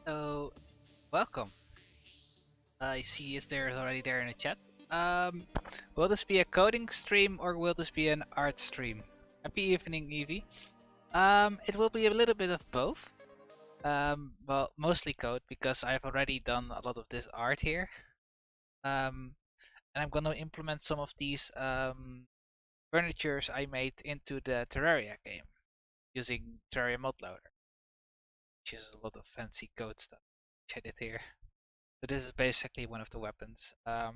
So, welcome. I see is there already there in the chat. Um, will this be a coding stream or will this be an art stream? Happy evening, Evie. It will be a little bit of both. Well, mostly code because I've already done a lot of this art here. And I'm gonna implement some of these furnitures I made into the Terraria game using Terraria mod loader, which is a lot of fancy code stuff which I did here. So this is basically one of the weapons I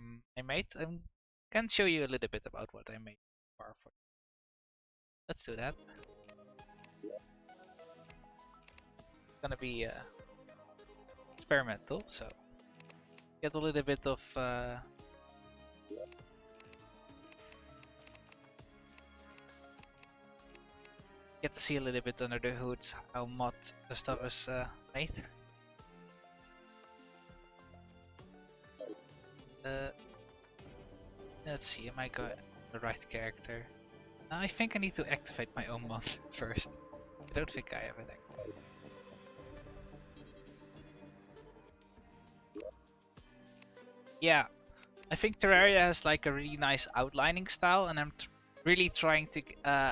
made. I can show you a little bit about what I made for. Let's do that. It's gonna be experimental, so get a little bit of get to see a little bit under the hood how mod the stuff is made. Let's see, am I going the right character? I think I need to activate my own mod first. I don't think I have it activated. Yeah, I think Terraria has like a really nice outlining style, and I'm really trying to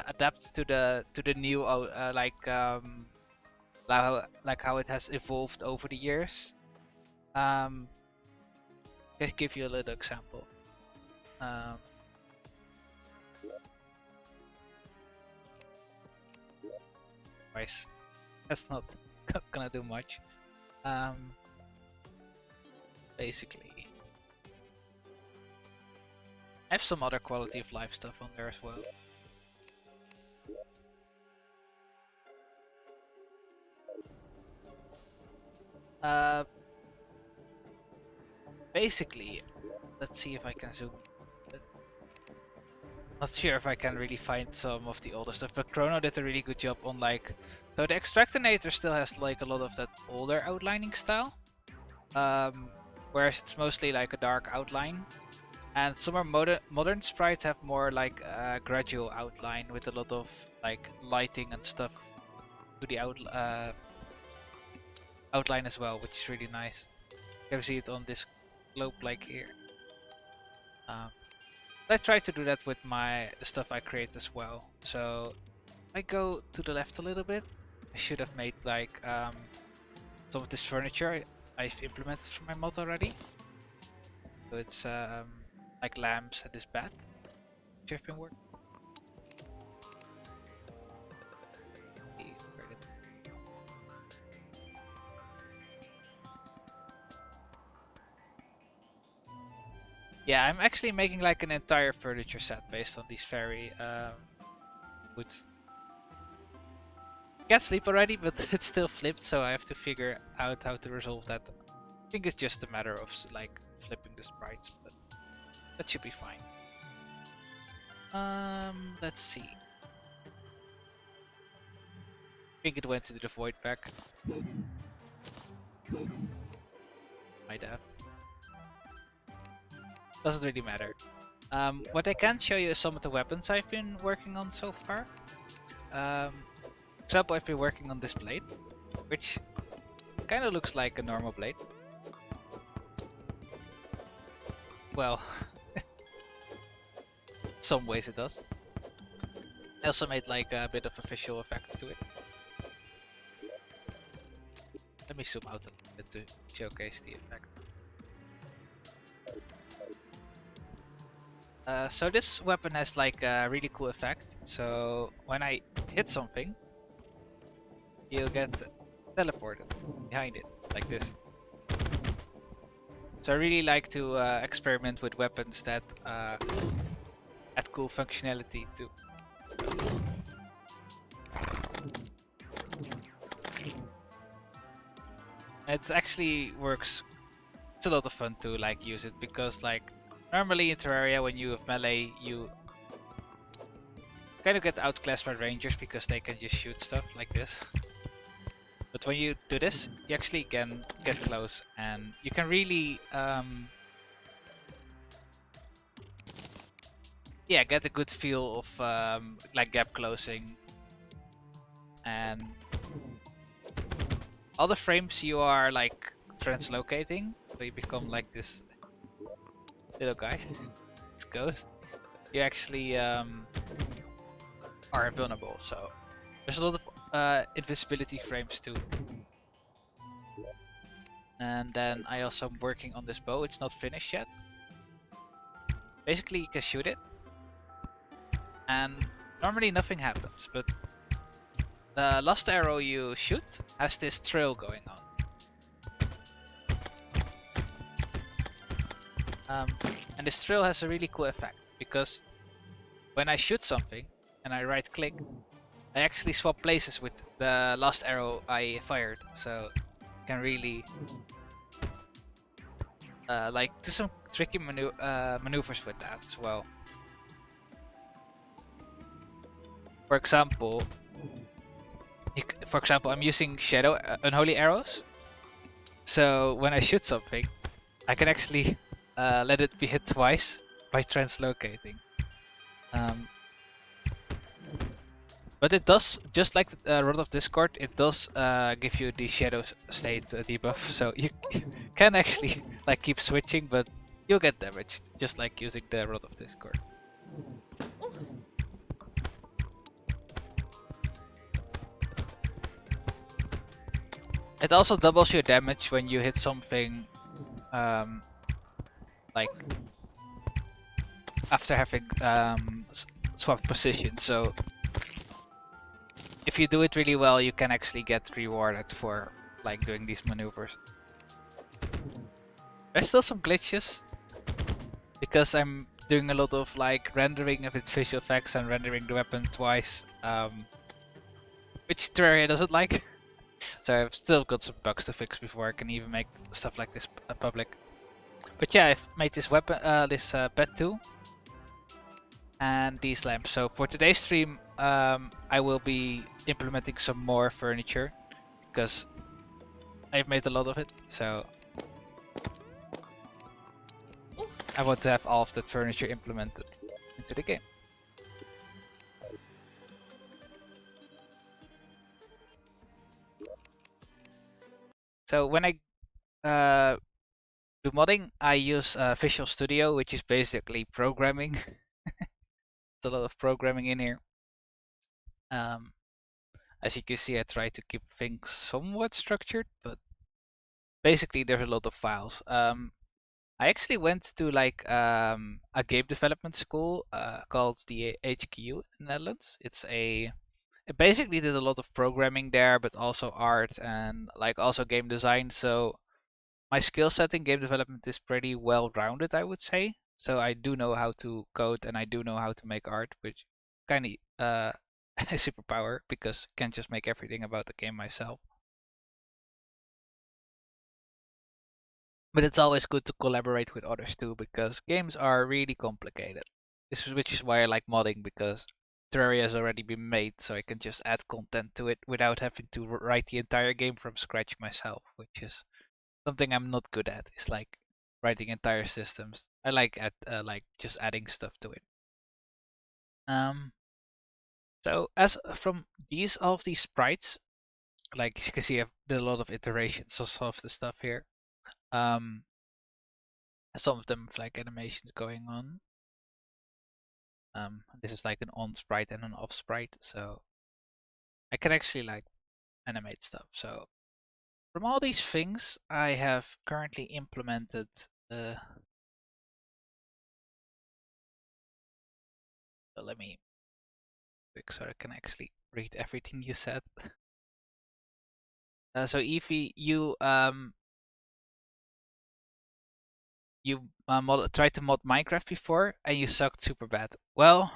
adapt to the new how it has evolved over the years. I'll give you a little example. Nice. That's not gonna do much. Basically, I have some other quality of life stuff on there as well. Basically, let's see if I can zoom. Not sure if I can really find some of the older stuff, but Chrono did a really good job on like. So the Extractinator still has like a lot of that older outlining style, whereas it's mostly like a dark outline. And some are modern sprites have more like a gradual outline with a lot of like lighting and stuff to the outline as well, which is really nice. You can see it on this globe like here. I try to do that with the stuff I create as well. So I go to the left a little bit. I should have made like some of this furniture I've implemented from my mod already. So it's like lamps and this bat, which I've been working. Yeah, I'm actually making like an entire furniture set based on these fairy woods. Can't sleep already, but it's still flipped, so I have to figure out how to resolve that. I think it's just a matter of like flipping the sprites, but that should be fine. Let's see. I think it went to the void back. Might have. Doesn't really matter. What I can show you is some of the weapons I've been working on so far. For example, I've been working on this blade, which kind of looks like a normal blade. Well, some ways it does. I also made like a bit of a visual effects to it. Let me zoom out a bit to showcase the effect. So this weapon has like a really cool effect. So when I hit something, you'll get teleported behind it, like this. So I really like to experiment with weapons that add cool functionality too. It actually works. It's a lot of fun to like use it because like normally in Terraria when you have melee you kind of get outclassed by rangers because they can just shoot stuff like this. But when you do this, you actually can get close and you can really yeah, get a good feel of like gap closing and all the frames you are like translocating, so you become like this little guy, this ghost. You actually are vulnerable. So there's a lot of invisibility frames too. And then I also am working on this bow. It's not finished yet. Basically, you can shoot it, and normally nothing happens, but the last arrow you shoot has this trail going on. And this trail has a really cool effect, because when I shoot something and I right click, I actually swap places with the last arrow I fired, so you can really like do some tricky maneuvers with that as well. For example, I'm using shadow unholy arrows, so when I shoot something, I can actually let it be hit twice by translocating. But it does, just like Rod of Discord, it does give you the shadow state debuff, so you can actually like keep switching, but you'll get damaged, just like using the Rod of Discord. It also doubles your damage when you hit something like after having swapped position, so if you do it really well, you can actually get rewarded for like doing these maneuvers. There's still some glitches because I'm doing a lot of like rendering of its visual effects and rendering the weapon twice, which Terraria doesn't like. So I've still got some bugs to fix before I can even make stuff like this public. But yeah, I've made this weapon, this bed too, and these lamps. So for today's stream, I will be implementing some more furniture because I've made a lot of it. So I want to have all of that furniture implemented into the game. So when I do modding, I use Visual Studio, which is basically programming. There's a lot of programming in here. As you can see, I try to keep things somewhat structured, but basically there's a lot of files. I actually went to like a game development school called the HQ in the Netherlands. It basically did a lot of programming there, but also art and like also game design. So my skill set in game development is pretty well rounded, I would say. So I do know how to code and I do know how to make art, which kind of a superpower because I can't just make everything about the game myself. But it's always good to collaborate with others too, because games are really complicated. Which is why I like modding, because Terraria has already been made, so I can just add content to it without having to write the entire game from scratch myself, which is something I'm not good at. It's like writing entire systems. I like like just adding stuff to it. So as from all of these sprites, like you can see, I've did a lot of iterations of some of the stuff here. Some of them have like animations going on. This is like an on sprite and an off sprite, so I can actually like animate stuff. So from all these things, I have currently implemented so let me quick so I can actually read everything you said. So Evie, you tried to mod Minecraft before and you sucked super bad. Well,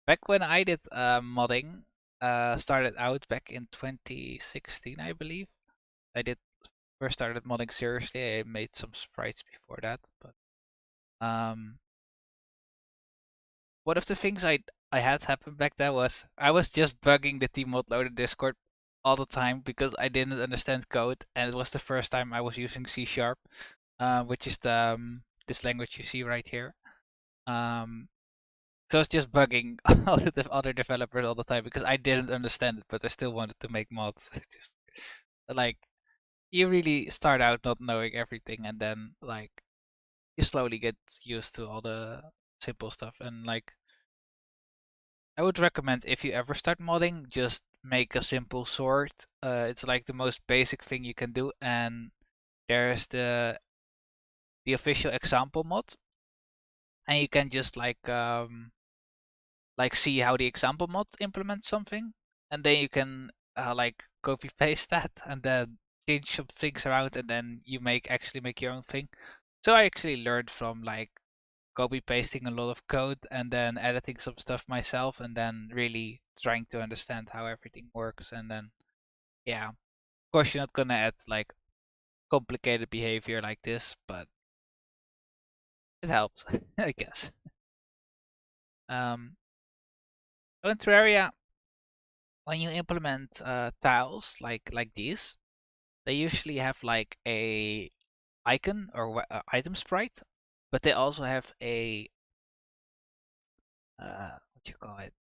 back when I did modding, started out back in 2016, I believe. I did first started modding seriously. I made some sprites before that, but one of the things I had happen back then was I was just bugging the team mod loader Discord all the time because I didn't understand code, and it was the first time I was using C#, which is the this language you see right here. So I was just bugging all the other developers all the time because I didn't understand it, but I still wanted to make mods. Just Like you really start out not knowing everything, and then like you slowly get used to all the simple stuff. And like I would recommend if you ever start modding, just make a simple sword. It's like the most basic thing you can do, and there's the official example mod, and you can just like see how the example mod implements something, and then you can like copy paste that, and then change some things around, and then you actually make your own thing. So I actually learned from like copy pasting a lot of code and then editing some stuff myself, and then really trying to understand how everything works. And then yeah, of course you're not gonna add like complicated behavior like this, but it helps, I guess. Um, so in Terraria, when you implement tiles like these, they usually have like a icon or item sprite, but they also have a what you call it,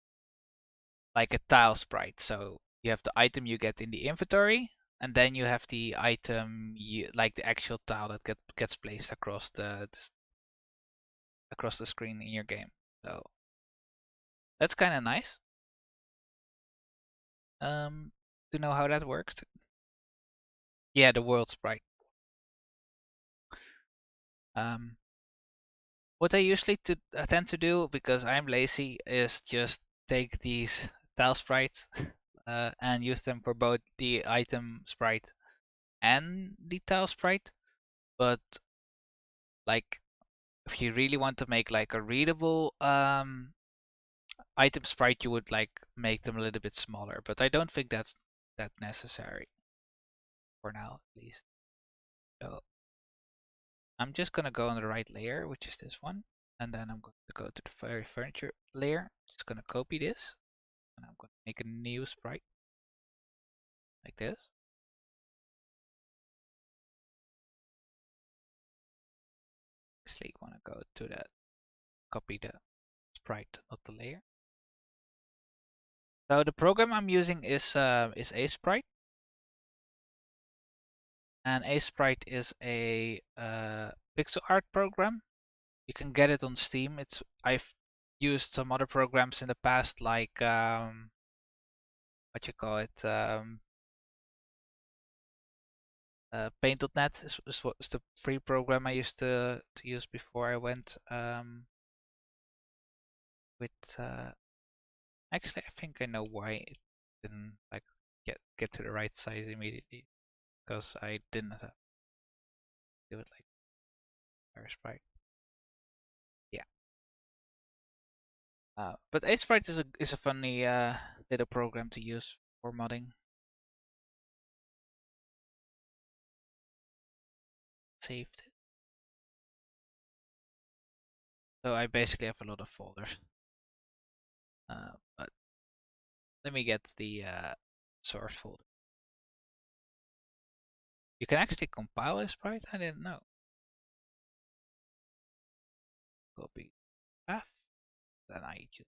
like a tile sprite. So you have the item you get in the inventory, and then you have the item like the actual tile that gets placed across across the screen in your game. So that's kind of nice. To know how that works. Yeah, the world sprite. Um, what I usually tend to do, because I'm lazy, is just take these tile sprites and use them for both the item sprite and the tile sprite. But like, if you really want to make like a readable item sprite, you would like make them a little bit smaller. But I don't think that's that necessary for now, at least. So I'm just gonna go on the right layer, which is this one, and then I'm going to go to the furniture layer. Just gonna copy this, and I'm going to make a new sprite like this. Actually, want to go to that, copy the sprite, not the layer. So the program I'm using is Sprite, and Sprite is a pixel art program. You can get it on Steam. I've used some other programs in the past, like what you call it, Paint.net is the free program I used to use before I went with. Actually, I think I know why it didn't like get to the right size immediately, because I didn't do it like Sprite. Yeah. But Sprite is a funny little program to use for modding. Saved it. So I basically have a lot of folders. But let me get the source folder. You can actually compile a sprite? I didn't know. Copy path. Then I just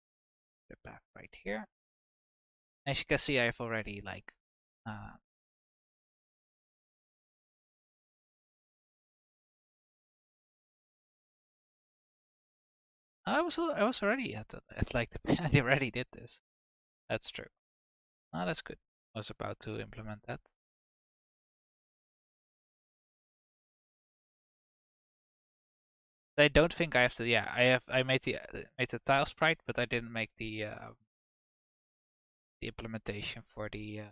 put the path right here. As you can see, I've already like I was already at like I already did this. That's true. Oh, that's good. I was about to implement that. I don't think I have to. Yeah, I made the tile sprite, but I didn't make the implementation for the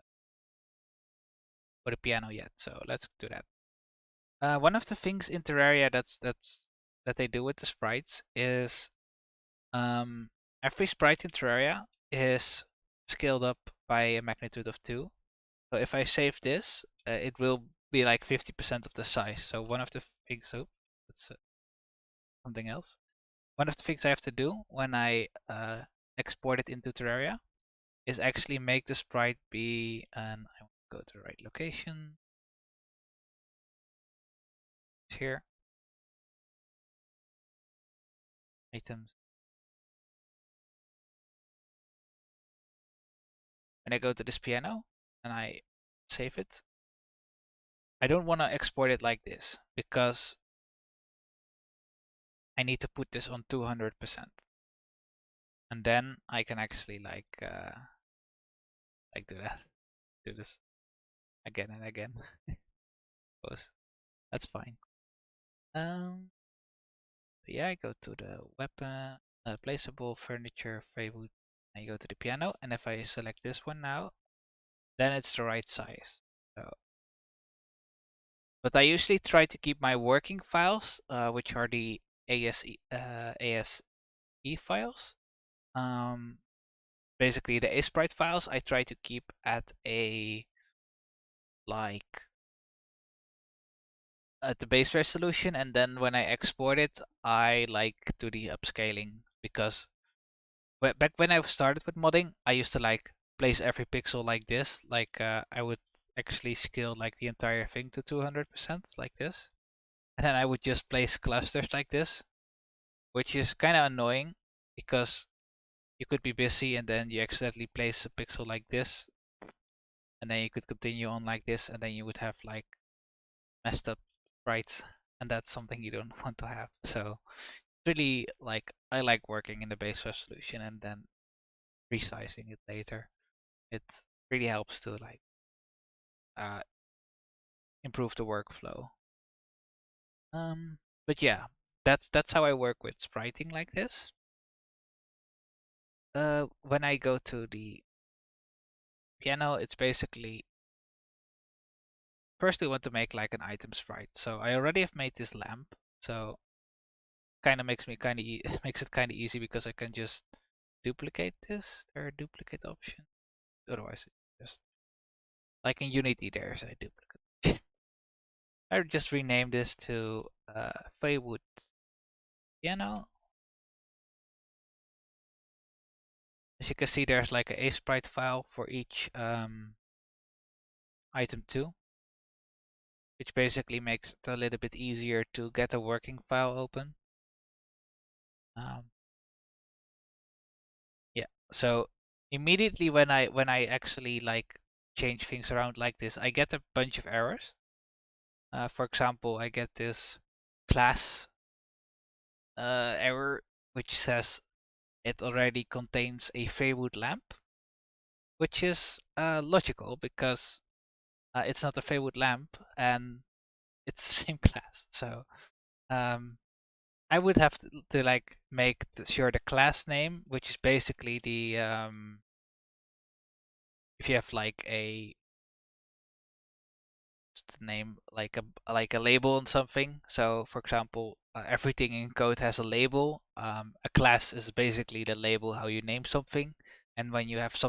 piano yet. So let's do that. One of the things in Terraria that they do with the sprites is um, every sprite in Terraria is scaled up by a magnitude of 2. So if I save this, it will be like 50% of the size. So one of the things, oh, that's something else. One of the things I have to do when I export it into Terraria is actually make the sprite be, and I want to go to the right location. It's here. Items. And I go to this piano and I save it. I don't want to export it like this because I need to put this on 200%, and then I can actually like do this again and again. Suppose that's fine. Yeah, I go to the weapon, placeable furniture, favorite. I go to the piano, and if I select this one now, then it's the right size. So, but I usually try to keep my working files, which are the ASE files. Um, Basically the sprite files I try to keep at a like at the base resolution, and then when I export it I like do the upscaling because back when I started with modding I used to like place every pixel like this, like I would actually scale like the entire thing to 200% like this, and then I would just place clusters like this, which is kind of annoying because you could be busy and then you accidentally place a pixel like this, and then you could continue on like this, and then you would have like messed up sprites, and that's something you don't want to have. So really, like I like working in the base resolution and then resizing it later. It really helps to like uh, improve the workflow. But yeah, that's how I work with spriting like this. When I go to the piano, it's basically first we want to make like an item sprite. So I already have made this lamp, so kind of makes me makes it kind of easy because I can just duplicate this. There are duplicate options. Otherwise, it's just like in Unity, there's a duplicate. I just rename this to Feywood Piano. As you can see, there's like a sprite file for each item 2, which basically makes it a little bit easier to get a working file open. Um, yeah, so immediately when I actually like change things around like this, I get a bunch of errors. For example, I get this class error which says it already contains a Feywood lamp, which is logical because it's not a Feywood lamp and it's the same class. So um, I would have to like make sure the class name, which is basically the if you have like a the name like a label on something. So for example, everything in code has a label. A class is basically the label how you name something, and when you have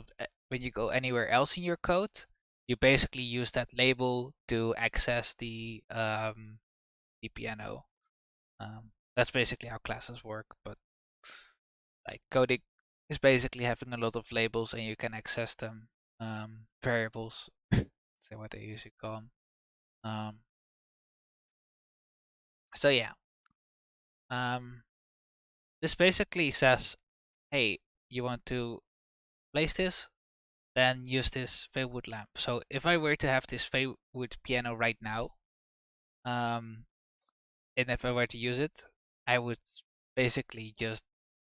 when you go anywhere else in your code, you basically use that label to access the piano. That's basically how classes work, but like coding is basically having a lot of labels and you can access them. Variables, say what they usually call them. Um, so yeah, um, this basically says, hey, you want to place this, then use this Feywood lamp. So if I were to have this Feywood piano right now, um, and if I were to use it, I would basically just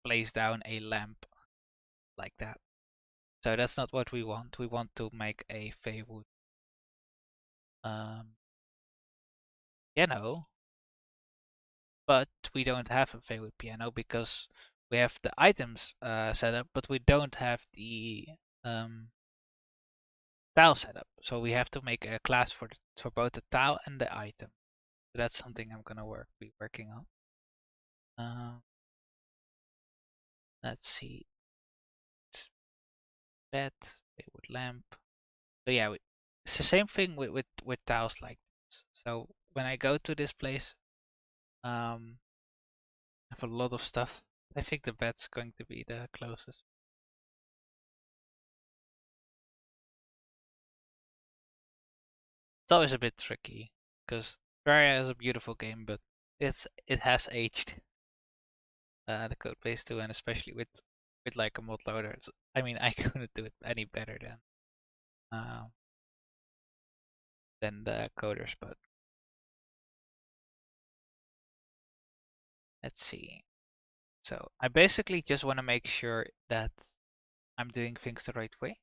place down a lamp like that. So that's not what we want. We want to make a Feywood piano, but we don't have a Feywood piano because we have the items set up, but we don't have the um, tile setup. So we have to make a class for both the tile and the item. So that's something I'm gonna be working on. Uh, let's see, bed, Feywood lamp. So yeah, it's the same thing with tiles like this. So when I go to this place, I have a lot of stuff. I think the bed's going to be the closest. It's always a bit tricky because Terraria is a beautiful game, but it has aged the code base too, and especially with like a mod loader. I mean, I couldn't do it any better than uh, than the coder spot. Let's see. So I basically just want to make sure that I'm doing things the right way.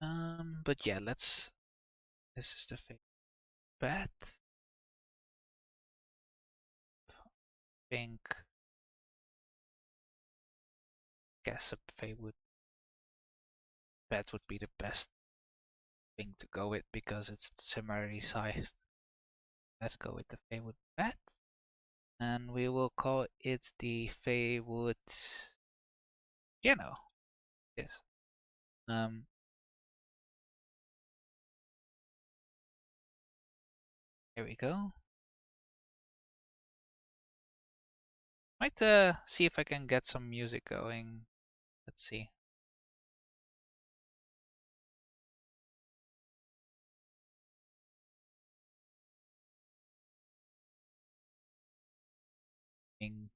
But yeah, let's. This is the thing. Bet. Think. Guess a Fey would. Bet would be the best thing to go with because it's similarly sized. Let's go with the Feywood Bet. And we will call it the Feywood piano. Yes. Here we go. Might see if I can get some music going. Let's see. Instrumental.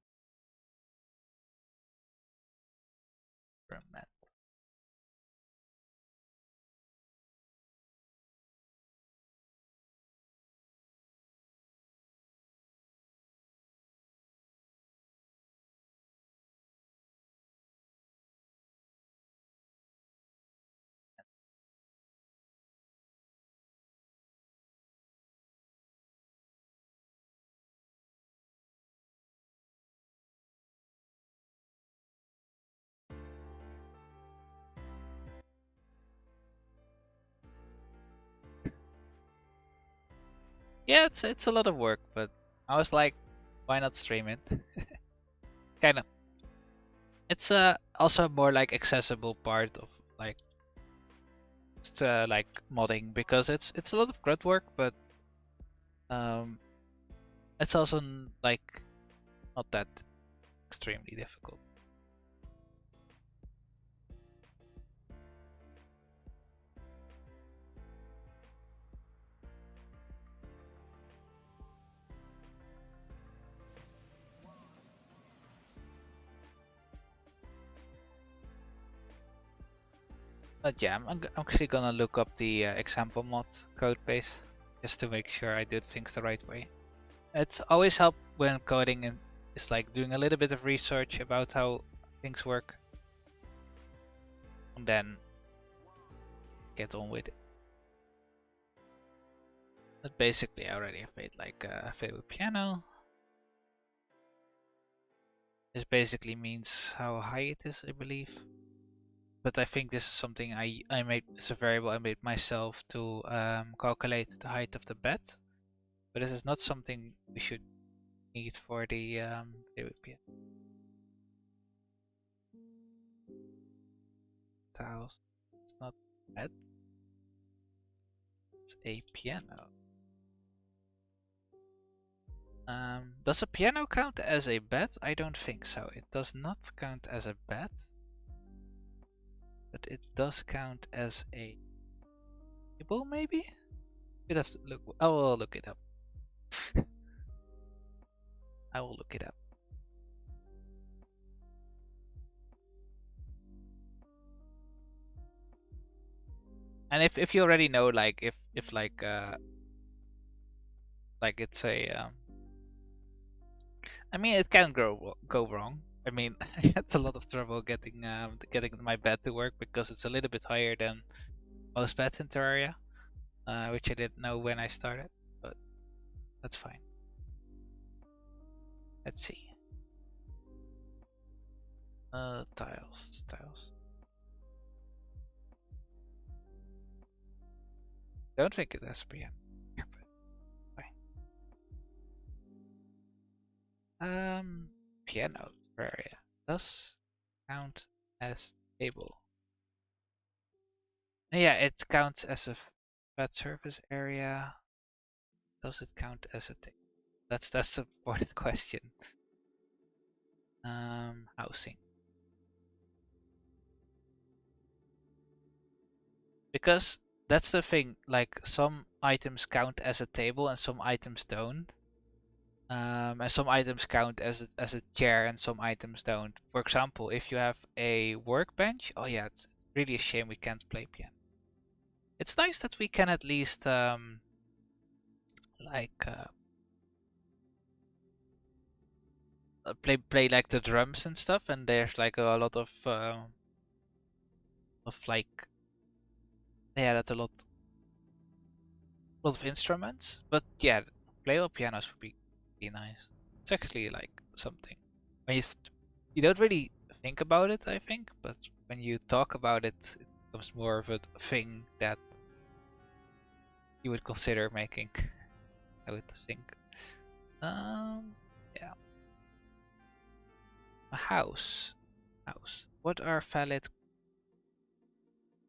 Yeah, it's a lot of work, but I was like, why not stream it? Kind of. It's also more like accessible part of like just like modding because it's a lot of grunt work, but um it's also like not that extremely difficult. But yeah, I'm actually gonna look up the example mod code base just to make sure I did things the right way. It's always helped when coding and it's like doing a little bit of research about how things work and then get on with it. But basically I already have made like a favorite piano. This basically means how high it is, I believe. But I think this is something I made, it's a variable I made myself to calculate the height of the bed. But this is not something we should need for the favorite tiles. It's not bed, it's a piano. Does a piano count as a bed? I don't think so. It does not count as a bed, but it does count as a table, maybe? We'd have to look. I will look it up. I will look it up. And if you already know, like if like it's a I mean, it can go wrong. I mean, I had a lot of trouble getting my bed to work because it's a little bit higher than most beds in Terraria, which I didn't know when I started, but that's fine. Let's see. Tiles. Don't think it has to be in here, but fine. Piano Terraria does count as table. Yeah, it counts as a flat surface area. Does it count as a table? That's the important question. Housing. Because that's the thing, like some items count as a table and some items don't. And some items count as a chair and some items don't. For example, if you have a workbench, oh yeah, it's really a shame we can't play piano. It's nice that we can at least like play like the drums and stuff, and there's like a lot of like yeah, that's a lot of instruments. But yeah, playable pianos would be nice. It's actually like something when you don't really think about it, I think, but when you talk about it, it becomes more of a thing that you would consider making. I would think. Yeah, a house. House. What are valid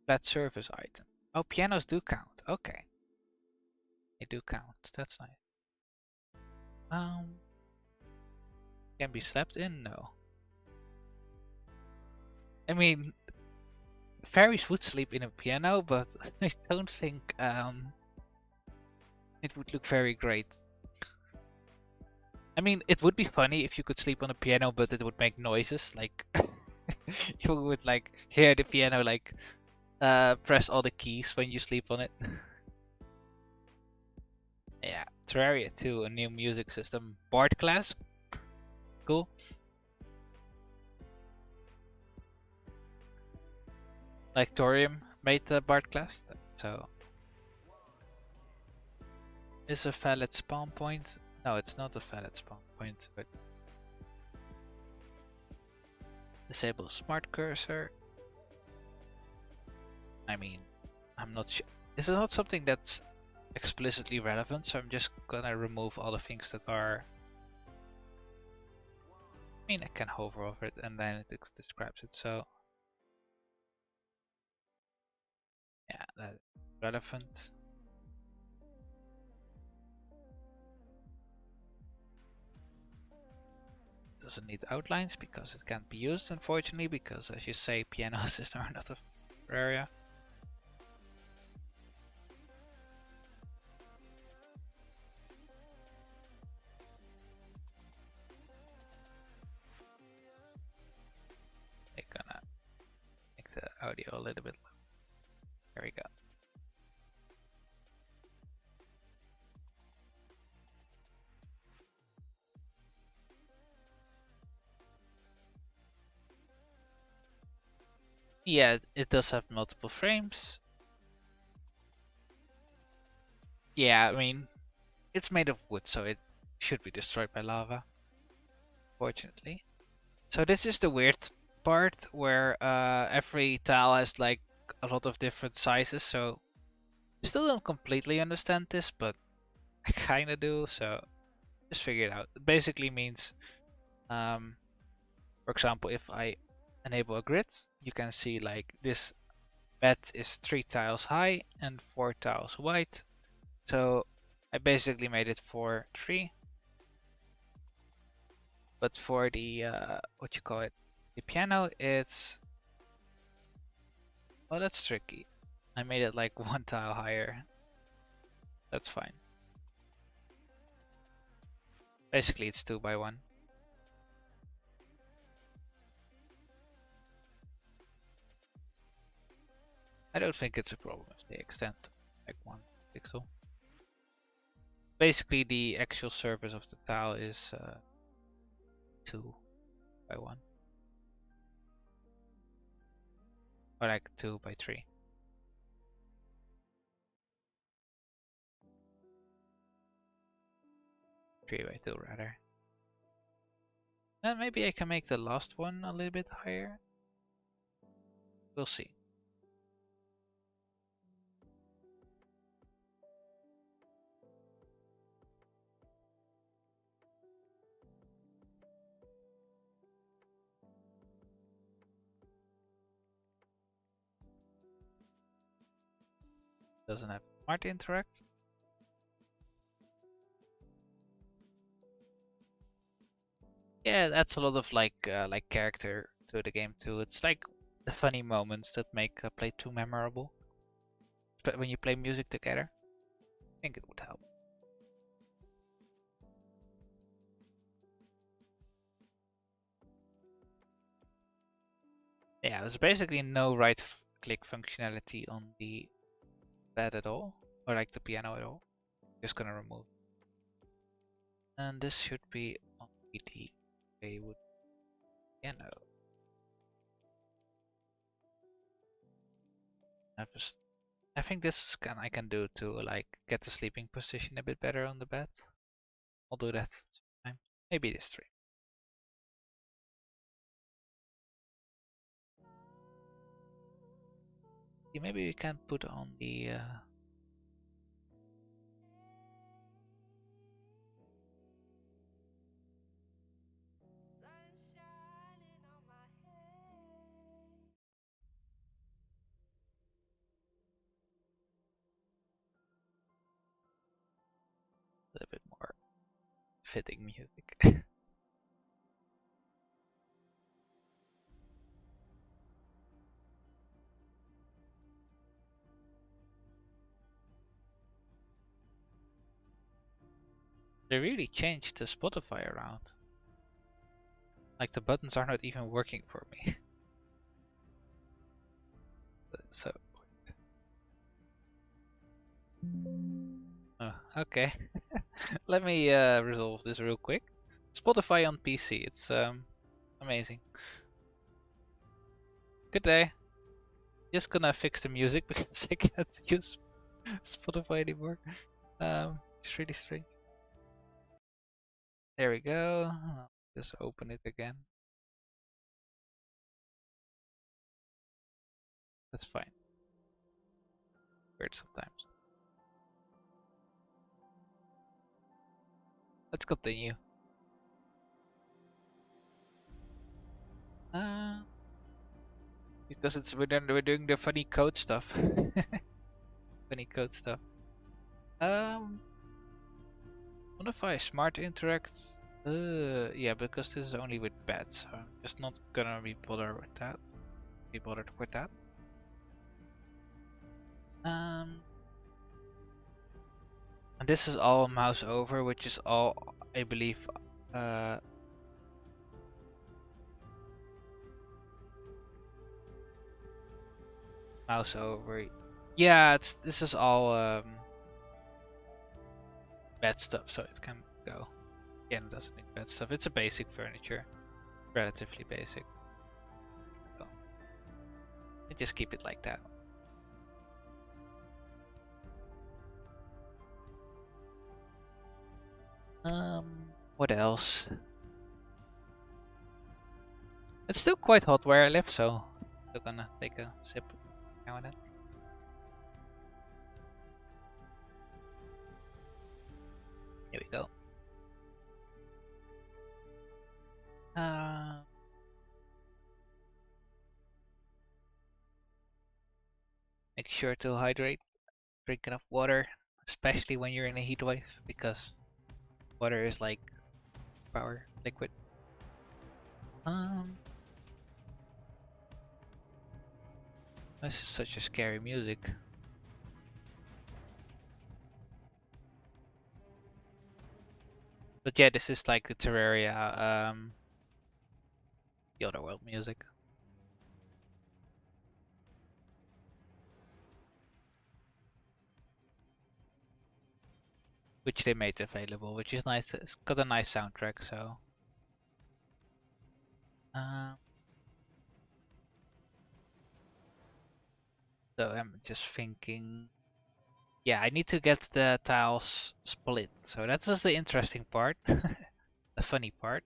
flat surface items? Oh, pianos do count. Okay, they do count. That's nice. Um, can be slept in? No. I mean, fairies would sleep in a piano, but I don't think it would look very great. I mean, it would be funny if you could sleep on a piano, but it would make noises like you would like hear the piano like press all the keys when you sleep on it. Yeah, Terraria 2, a new music system. Bard class, cool. Like Torium made the Bard class, so is a valid spawn point? No, it's not a valid spawn point, but disable smart cursor. I mean, I'm not sure. This is not something that's explicitly relevant, so I'm just gonna remove all the things that are. I mean, I can hover over it and then it describes it, so yeah, that's relevant. Doesn't need outlines because it can't be used, unfortunately, because as you say, pianos are not a area. I'm gonna make the audio a little bit low. There we go. Yeah, it does have multiple frames. Yeah, I mean, it's made of wood, so it should be destroyed by lava, fortunately. So this is the weird part where every tile has like a lot of different sizes, so I still don't completely understand this, but I kinda do, so just figure it out. It basically means, um, for example, if I enable a grid, you can see like this bed is 3 tiles high and 4 tiles wide. So I basically made it for 3. But for the what you call it, the piano, it's oh, that's tricky. I made it like 1 tile higher. That's fine. Basically, it's 2 by 1. I don't think it's a problem if they extend like 1 pixel. Basically, the actual surface of the tile is 2 by 1. Or like 2 by 3. 3 by 2 rather. Then maybe I can make the last one a little bit higher. We'll see. Doesn't have smart interact. Yeah, that's a lot of like character to the game too. It's like the funny moments that make play too memorable. But when you play music together, I think it would help. Yeah, there's basically no right click functionality on the bed at all, or like the piano at all. Just gonna remove. And this should be on the wood piano. I think this is I can do to like get the sleeping position a bit better on the bed. I'll do that sometime. Maybe this stream. Yeah, maybe we can put on the a little bit more fitting music. They really changed the Spotify around. Like the buttons are not even working for me. So oh, okay. Let me resolve this real quick. Spotify on PC, it's amazing. Good day. Just gonna fix the music because I can't use Spotify anymore. It's really strange. There we go. I'll just open it again. That's fine. Weird sometimes. Let's continue. Because we're doing the funny code stuff. Funny code stuff. Modify smart interacts. Yeah, because this is only with bets, so I'm just not gonna be bothered with that. And this is all mouse over, which is all I believe. Mouse over. Yeah, this is all bad stuff, so it can go. Again, it doesn't need bad stuff. It's a basic furniture, relatively basic. So I just keep it like that. What else? It's still quite hot where I live, so I'm gonna take a sip now and then. Here we go. Make sure to hydrate, drink enough water, especially when you're in a heat wave, because water is like power liquid. This is such a scary music. But yeah, this is like the Terraria, the Otherworld music. Which they made available, which is nice. It's got a nice soundtrack, so. So I'm just thinking. Yeah, I need to get the tiles split. So that's just the interesting part. The funny part.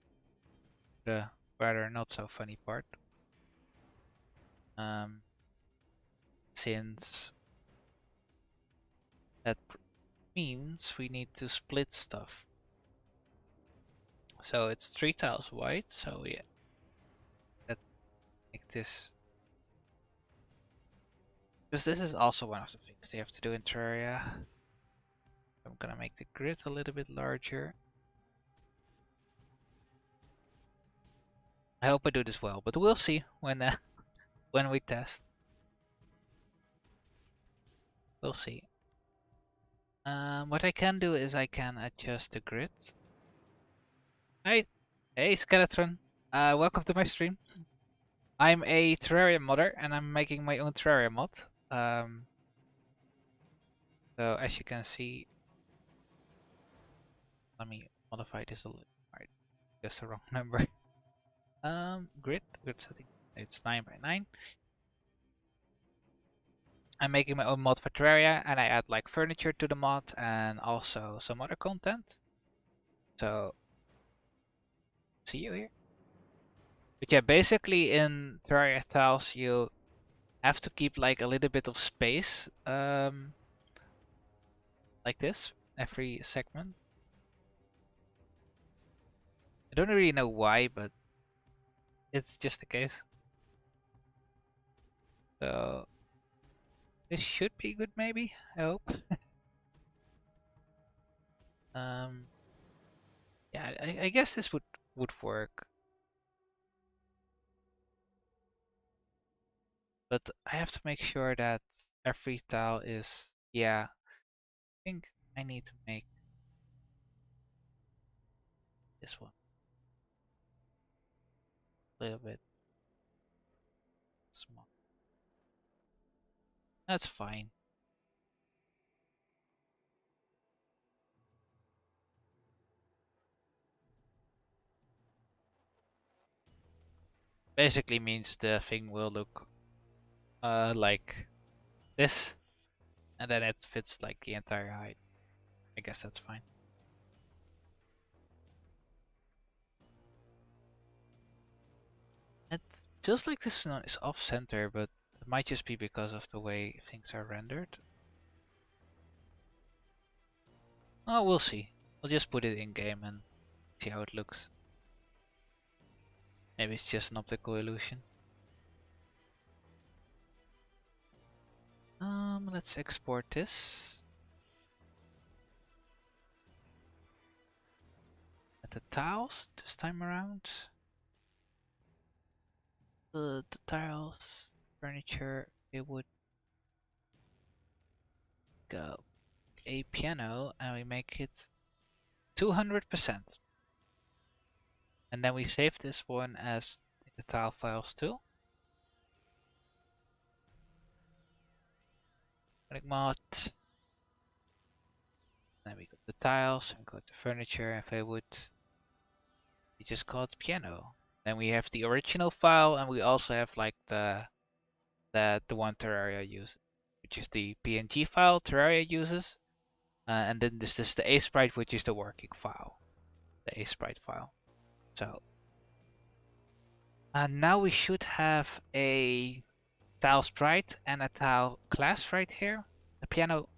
The rather not so funny part. Since that means we need to split stuff. So it's 3 tiles wide, so yeah. That make this. Because this is also one of the things they have to do in Terraria. I'm gonna make the grid a little bit larger. I hope I do this well, but we'll see when when we test. We'll see. What I can do is I can adjust the grid. Hi, hey Skeleton. Welcome to my stream. I'm a Terraria modder, and I'm making my own Terraria mod. So as you can see, let me modify this a little. Alright, just the wrong number. Grid setting. It's 9 by 9. I'm making my own mod for Terraria, and I add like furniture to the mod and also some other content. So see you here. But yeah, basically in Terraria tiles you have to keep like a little bit of space, like this, every segment. I don't really know why, but it's just the case. So this should be good, maybe. I hope. um, yeah, I guess this would work, but I have to make sure that every tile is. Yeah, I think I need to make this one a little bit small. That's fine. Basically means the thing will look like this, and then it fits like the entire height. I guess that's fine. It feels like this one is off center, but it might just be because of the way things are rendered. Oh, we'll see. We'll just put it in game and see how it looks. Maybe it's just an optical illusion. Let's export this. At the tiles this time around. The tiles, furniture, it would go a piano, and we make it 200%. And then we save this one as the tile files too. Runic mod. Then we got the tiles, and go to furniture, and if I would, we just call it piano. Then we have the original file, and we also have like the one Terraria uses, which is the PNG file Terraria uses, and then this is the A-sprite, which is the working file, the A-sprite file. So now we should have a tile sprite and a tile class right here, a piano,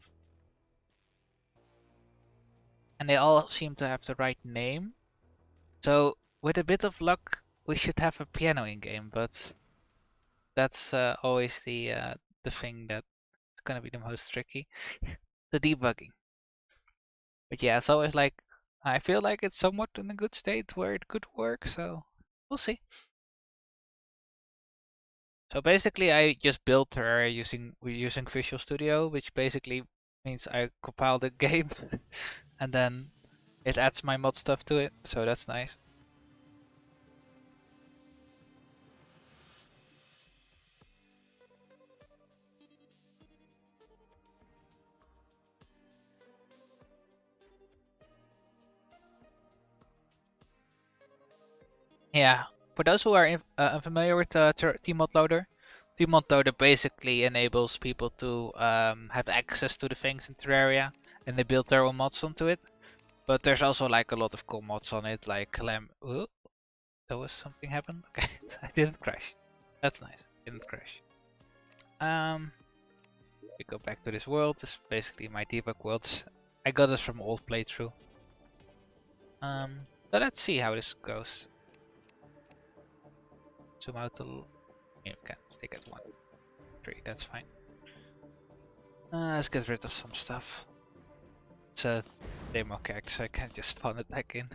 and they all seem to have the right name. So with a bit of luck, we should have a piano in game, but that's always the thing that's gonna be the most tricky, the debugging. But yeah, it's always like I feel like it's somewhat in a good state where it could work, so we'll see. So basically, I just built Terraria using Visual Studio, which basically means I compile the game and then it adds my mod stuff to it, so that's nice. Yeah, for those who are unfamiliar with Tmod Loader, Tmod Loader basically enables people to have access to the things in Terraria, and they build their own mods onto it. But there's also like a lot of cool mods on it, like Clam. Ooh, there was something happened. Okay, I didn't crash. That's nice. Didn't crash. We go back to this world. This is basically my debug worlds. I got this from old playthrough. So let's see how this goes. Zoom out a little. You can stick at 1, 3. That's fine. Let's get rid of some stuff. It's a demo character, so I can't just spawn it back in.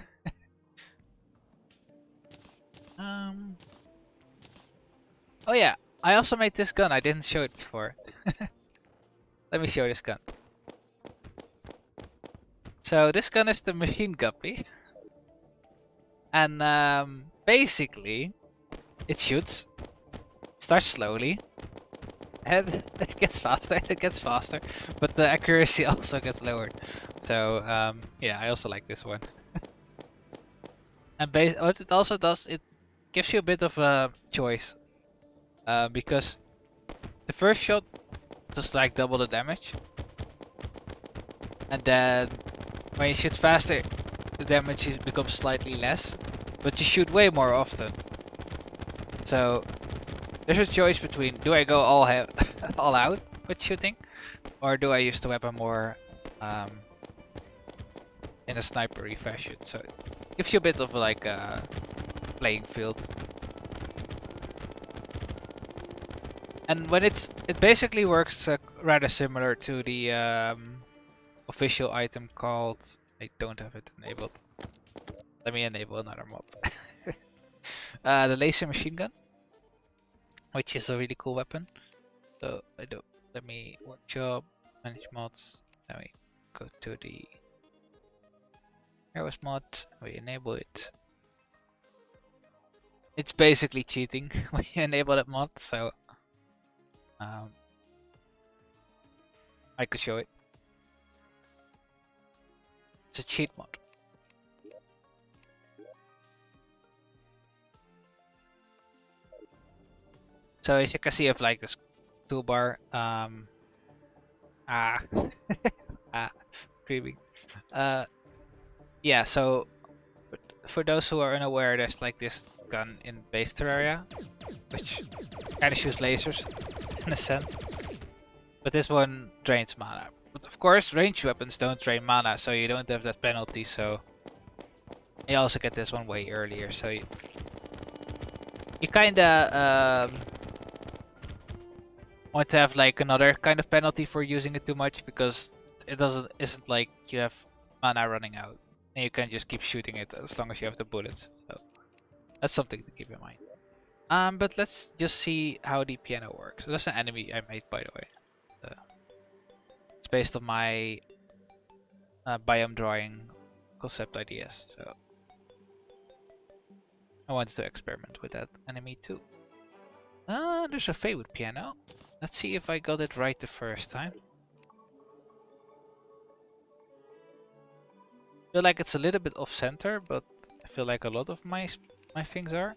Oh yeah, I also made this gun. I didn't show it before. Let me show this gun. So this gun is the machine guppy, and basically it shoots, starts slowly, And it gets faster, and it gets faster, but the accuracy also gets lowered. So yeah, I also like this one. And what it also does, it gives you a bit of a choice, because the first shot does like double the damage, and then when you shoot faster, the damage becomes slightly less, but you shoot way more often. So there's a choice between, do I go all out with shooting, or do I use the weapon more um, in a snipery fashion? So it gives you a bit of like a playing field. And when it basically works rather similar to the official item called, I don't have it enabled. Let me enable another mod. The laser machine gun, which is a really cool weapon. So let me workshop, manage mods. Then we go to the Heroes mod. We enable it. It's basically cheating when you enable that mod. So um, I could show it. It's a cheat mod. So as you can see, I have like this toolbar. Ah, ah, creepy. Yeah. So for those who are unaware, there's like this gun in base Terraria, which kind of shoots lasers in a sense. But this one drains mana. But of course, ranged weapons don't drain mana, so you don't have that penalty. So you also get this one way earlier. So you kind of want to have like another kind of penalty for using it too much, because it isn't like you have mana running out and you can just keep shooting it as long as you have the bullets. So that's something to keep in mind. But let's just see how the piano works. So that's an enemy I made, by the way. It's based on my biome drawing concept ideas. So I wanted to experiment with that enemy too. There's a Fey with piano. Let's see if I got it right the first time. I feel like it's a little bit off center, but I feel like a lot of my things are.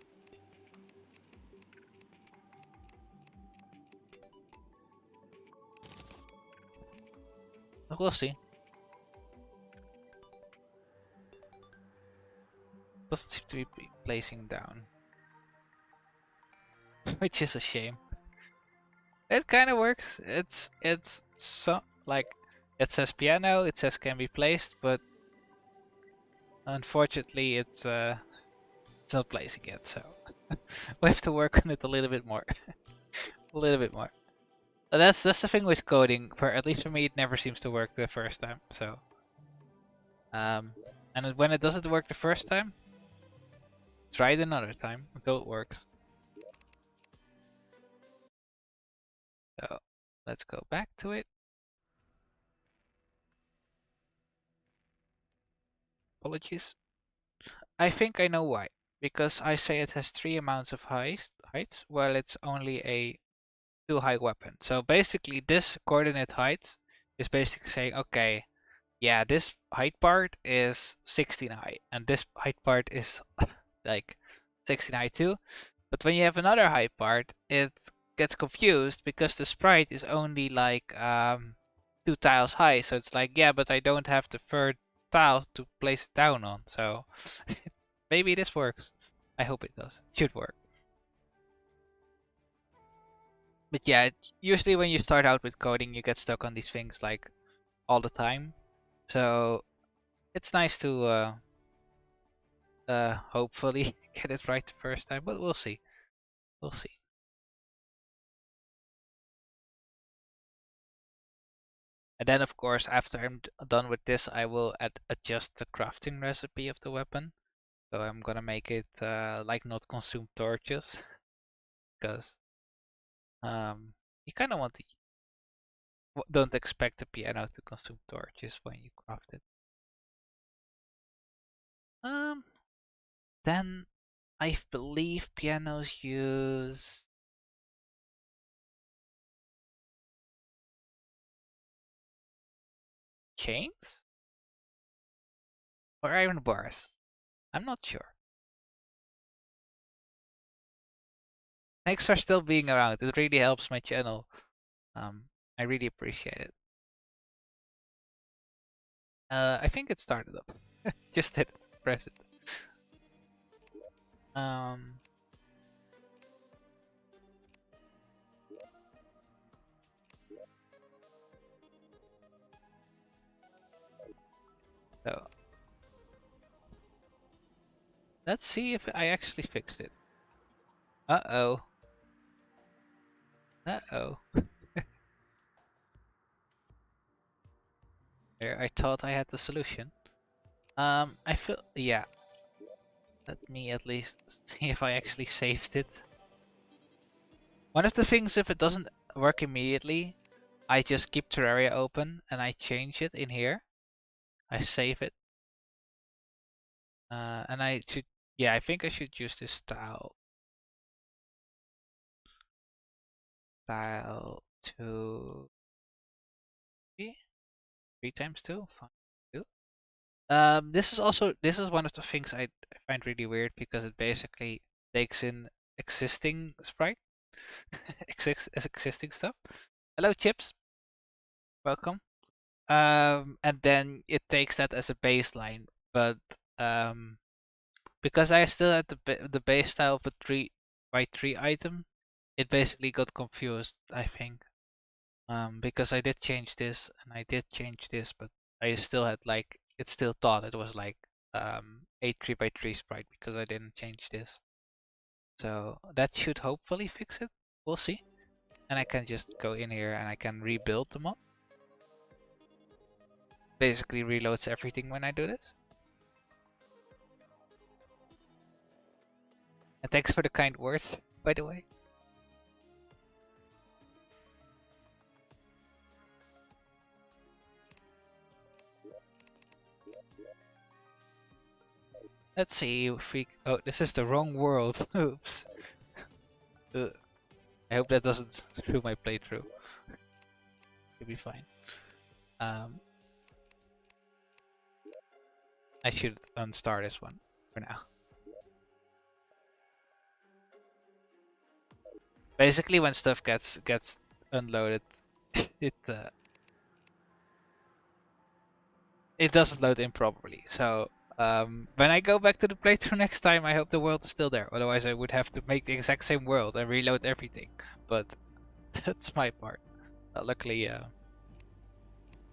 But we'll see. Doesn't seem to be placing down, which is a shame. It kind of works. It's so like it says piano, it says can be placed, but unfortunately it's not placing yet. So we have to work on it a little bit more, a little bit more. But that's the thing with coding. For at least for me, it never seems to work the first time. So and when it doesn't work the first time, try it another time until it works. So let's go back to it. Apologies. I think I know why. Because I say it has three amounts of heights, while it's only a 2 high weapon. So basically this coordinate height is basically saying, okay, yeah, this height part is 16 high, and this height part is like 16 high too. But when you have another high part, it gets confused because the sprite is only like 2 tiles high. So it's like, yeah, but I don't have the third tile to place it down on. So maybe this works. I hope it does. It should work. But yeah, usually when you start out with coding, you get stuck on these things like all the time. So it's nice to hopefully get it right the first time, but we'll see. We'll see. And then of course, after I'm done with this, I will adjust the crafting recipe of the weapon. So I'm gonna make it like not consume torches, because you kind of want to don't expect the piano to consume torches when you craft it. Um, then I believe pianos use chains? Or iron bars? I'm not sure. Thanks for still being around. It really helps my channel. I really appreciate it. I think it started up. Just did press it. Um, so let's see if I actually fixed it. Uh-oh. Uh-oh. There, I thought I had the solution. I feel, yeah. Let me at least see if I actually saved it. One of the things, if it doesn't work immediately, I just keep Terraria open and I change it in here. I save it. And I should, yeah, I think I should use this style to 3 times 2, fine, 2. This is one of the things I find really weird because it basically takes in existing sprite, existing stuff. Hello, Chips, welcome. And then it takes that as a baseline, but um, because I still had the base style of a 3x3 item, it basically got confused, I think. Because I did change this and I did change this, but I still had like it still thought it was like a 3x3 sprite because I didn't change this. So that should hopefully fix it. We'll see. And I can just go in here and I can rebuild the mod. Basically reloads everything when I do this. And thanks for the kind words, by the way. Let's see if we... Oh, this is the wrong world. Oops. Ugh. I hope that doesn't screw my playthrough. It'll be fine. I should unstar this one for now. Basically, when stuff gets unloaded, it doesn't load improperly. So when I go back to the playthrough next time, I hope the world is still there. Otherwise, I would have to make the exact same world and reload everything. But that's my part. Luckily, it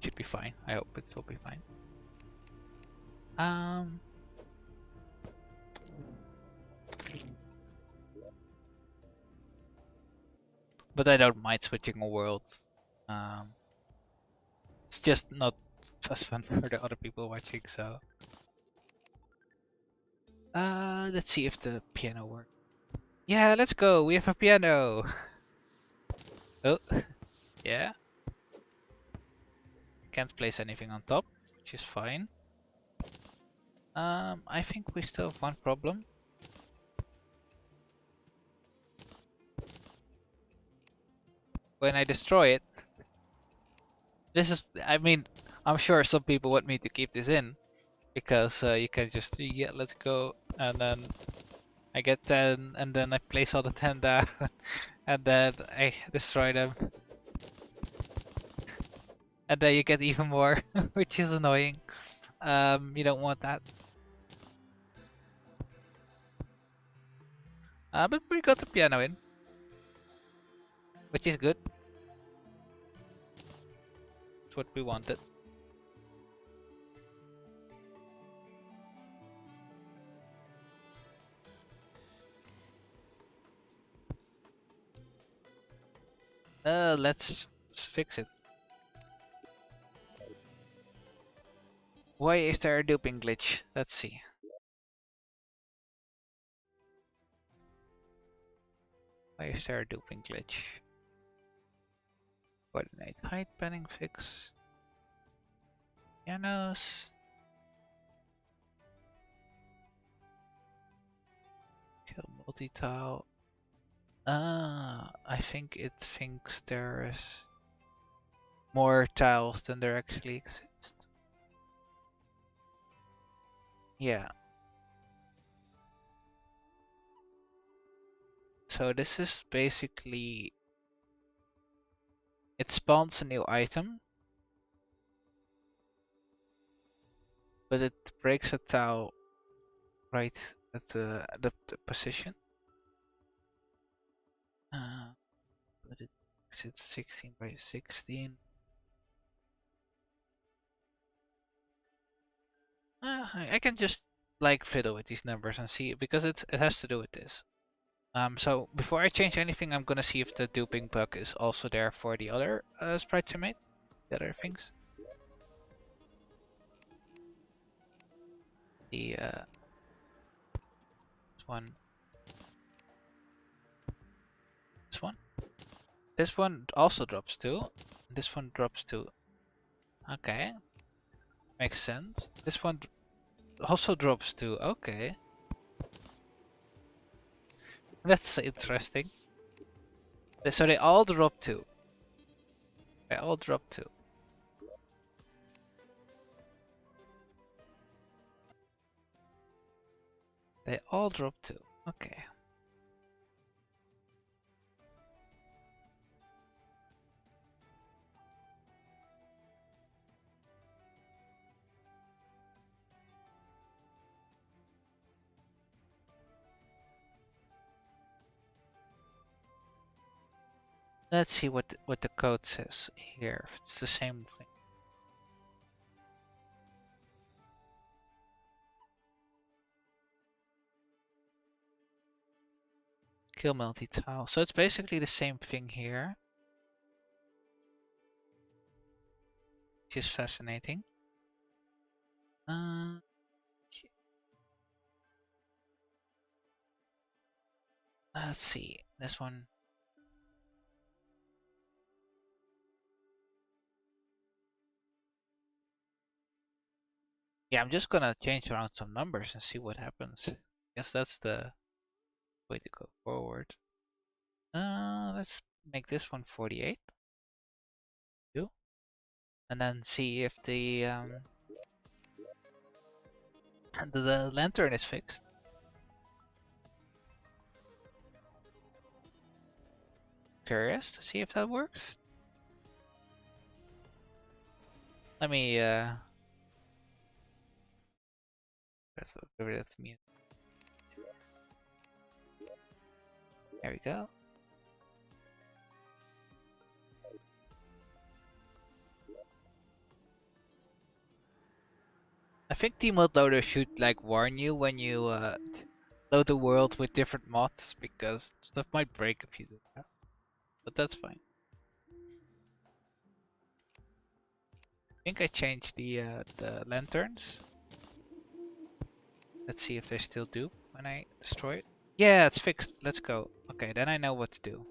should be fine. I hope it will be fine. But I don't mind switching a world. It's just not as fun for the other people watching, so. Let's see if the piano works. Yeah, let's go. We have a piano. Oh, yeah. Can't place anything on top, which is fine. I think we still have one problem. When I destroy it, this is, I mean, I'm sure some people want me to keep this in because you can just, yeah, let's go, and then I get 10, and then I place all the 10 down, and then I destroy them. And then you get even more, which is annoying. You don't want that. But we got the piano in, which is good. It's what we wanted. Let's fix it. Why is there a duping glitch? Let's see. Why is there a duping glitch? Coordinate height panning fix. Pianos. Kill multi-tile. I think it thinks there's more tiles than there actually exist. Yeah. So this is basically, it spawns a new item, but it breaks a tile right at the position. But it's 16 by 16. I can just like fiddle with these numbers and see, because it has to do with this. So before I change anything, I'm gonna see if the duping bug is also there for the other sprites I made, the other things. The this one, this one, this one also drops 2. This one drops 2. Okay, makes sense. This one also drops 2. Okay, that's interesting. So they all drop 2. They all drop 2. They all drop 2. Okay. Let's see what the code says here. If it's the same thing. Kill multi-tile. So it's basically the same thing here. Which is fascinating. Let's see. This one. Yeah, I'm just gonna change around some numbers and see what happens. Guess that's the way to go forward. Let's make this one 48. Do. And then see if the lantern is fixed. Curious to see if that works. Let me get rid of the mute. There we go. I think the mod loader should like warn you when you load the world with different mods, because stuff might break if you do that. But that's fine. I think I changed the lanterns. Let's see if they still do when I destroy it. Yeah, it's fixed. Let's go. Okay, then I know what to do.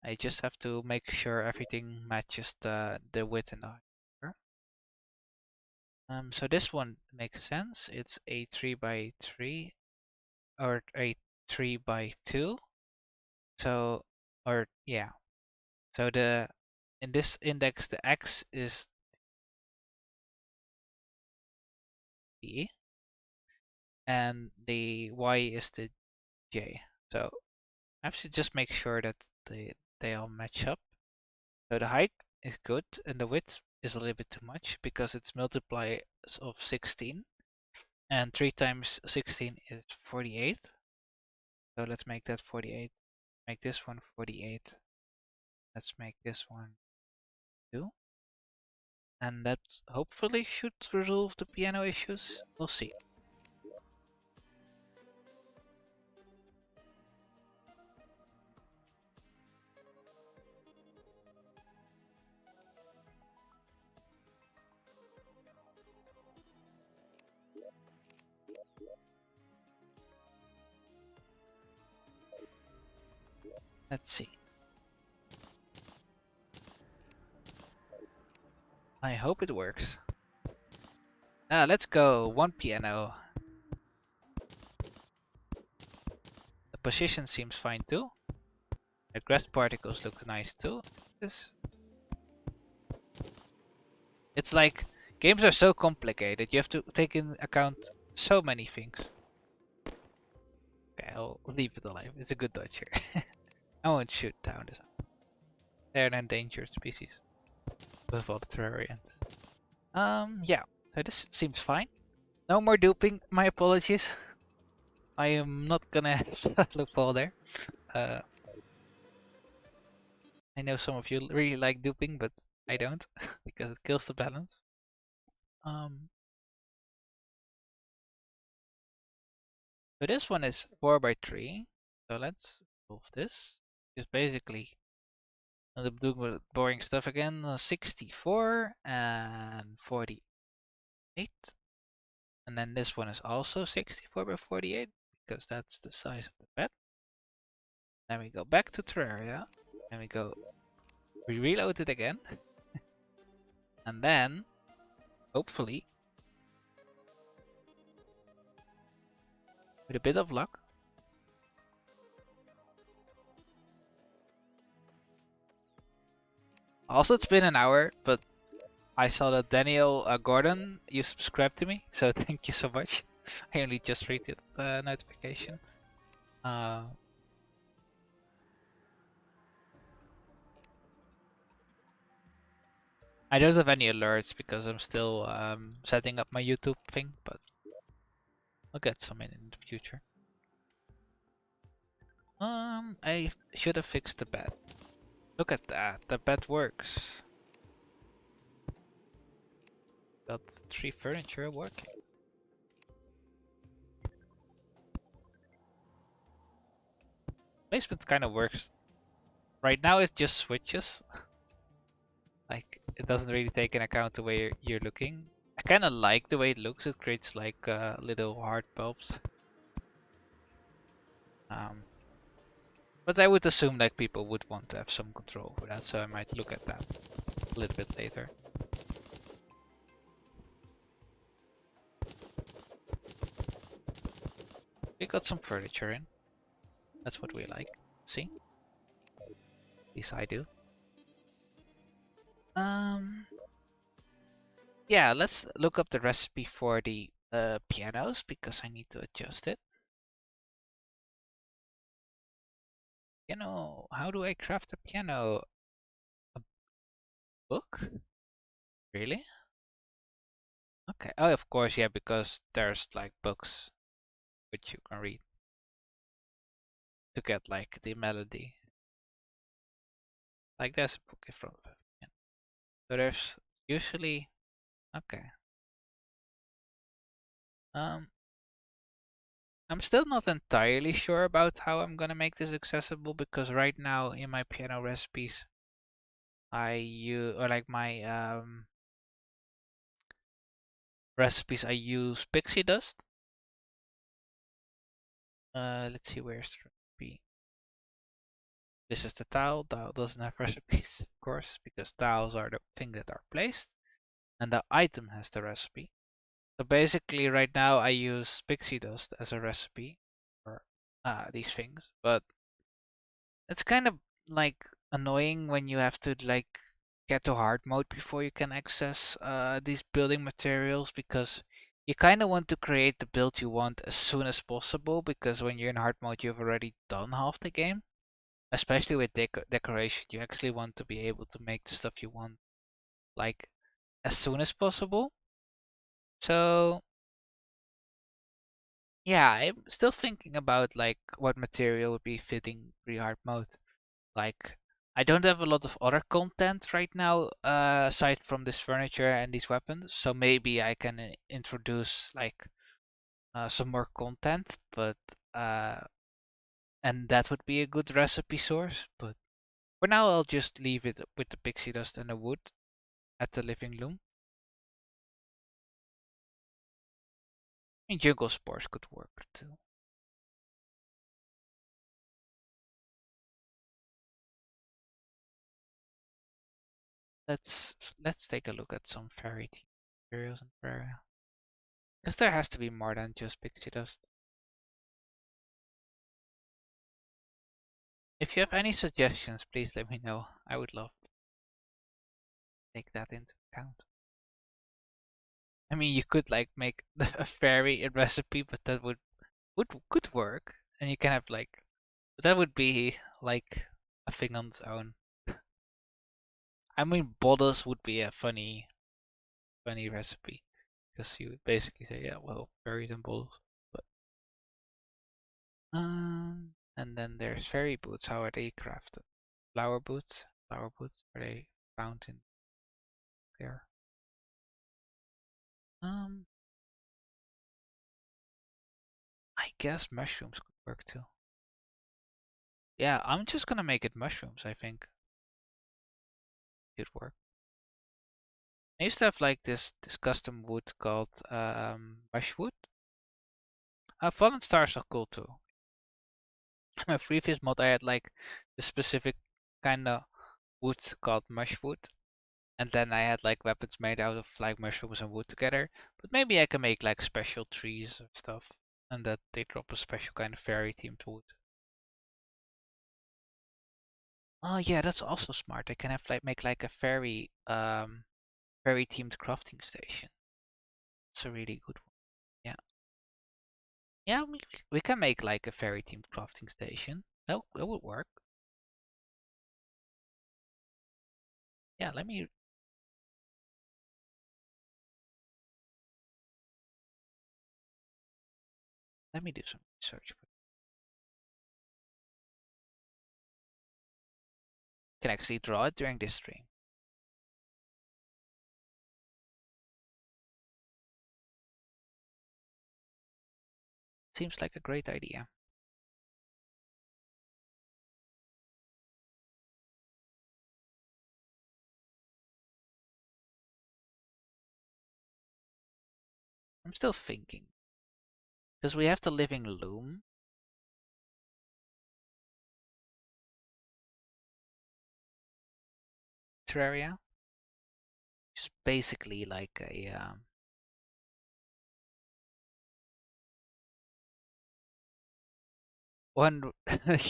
I just have to make sure everything matches the width and the height. So this one makes sense. It's a 3 by 3 or a 3 by 2. So, or yeah. So in this index, the X is the E and the Y is the J. So I have to just make sure that they all match up. So the height is good and the width is a little bit too much because it's multiplies of 16, and 3 times 16 is 48. So let's make that 48. Make this one 48. Let's make this one 2. And that hopefully should resolve the piano issues. We'll see. Let's see. I hope it works. Let's go. 1 piano. The position seems fine too. The grass particles look nice too. It's like Games are so complicated. You have to take in account so many things. Okay, I'll leave it alive. It's a good dodge here. I won't shoot down this. They're an endangered species with all the Terrarians. Yeah. So this seems fine. No more duping. My apologies. I am not gonna look fall there. Uh, I know some of you really like duping, but I don't because it kills the balance. Um, so this one is 4x3. So let's move this. Just basically end up doing boring stuff again. 64 and 48. And then this one is also 64 by 48 because that's the size of the bed. Then we go back to Terraria and we reload it again. And then, hopefully, with a bit of luck, also it's been an hour, but I saw that Daniel Gordon, you subscribed to me, so thank you so much. I only just read the notification. I don't have any alerts because I'm still setting up my YouTube thing, but I'll get some in the future. I should have fixed the bed. Look at that, the bed works. Got 3 furniture working. Placement kind of works. Right now it just switches. Like, it doesn't really take into account the way you're looking. I kind of like the way it looks. It creates like little heart bulbs. But I would assume that people would want to have some control over that, so I might look at that a little bit later. We got some furniture in. That's what we like. See? At least I do. Yeah, let's look up the recipe for the pianos because I need to adjust it. Piano, how do I craft a piano? A book? Really? Okay. Oh, of course, yeah, because there's like books which you can read to get like the melody. Like there's a book in front of it. Yeah. So there's usually okay. Um, I'm still not entirely sure about how I'm gonna make this accessible because right now in my piano recipes, I use or like my recipes I use pixie dust. Let's see where's the recipe. This is the tile. Tile doesn't have recipes, of course, because tiles are the thing that are placed, and the item has the recipe. So basically, right now I use pixie dust as a recipe for these things, but it's kind of like annoying when you have to like get to hard mode before you can access these building materials because you kind of want to create the build you want as soon as possible because when you're in hard mode you've already done half the game. Especially with decoration, you actually want to be able to make the stuff you want like as soon as possible. So yeah, I'm still thinking about like what material would be fitting pre-hard mode. Like I don't have a lot of other content right now aside from this furniture and these weapons, so maybe I can introduce like some more content, but uh, and that would be a good recipe source. But for now, I'll just leave it with the pixie dust and the wood at the living loom. I mean, jungle spores could work too. Let's take a look at some fairy tea materials in Terraria. Because there has to be more than just pixie dust. If you have any suggestions, please let me know. I would love to take that into account. I mean, you could like make a fairy in recipe, but that could work, and you can have like that would be like a thing on its own. I mean, bottles would be a funny recipe because you would basically say, yeah, well, fairies and bottles. But and then there's fairy boots. How are they crafted? Flower boots. Flower boots. Are they found in there? Um, I guess mushrooms could work too. Yeah, I'm just gonna make it mushrooms. I think it work. I used to have like this custom wood called mushwood. Fallen stars are cool too. My previous mod, I had like the specific kind of wood called mushwood, and then I had like weapons made out of like mushrooms and wood together. But maybe I can make like special trees and stuff, and that they drop a special kind of fairy themed wood. Oh yeah, that's also smart. I can have like make like a fairy themed crafting station. It's a really good one. Yeah. Yeah, we can make like a fairy themed crafting station. That would work. Yeah, let me do some research. Can actually draw it during this stream. Seems like a great idea. I'm still thinking. Because we have the living loom. Terraria. Which is basically like a one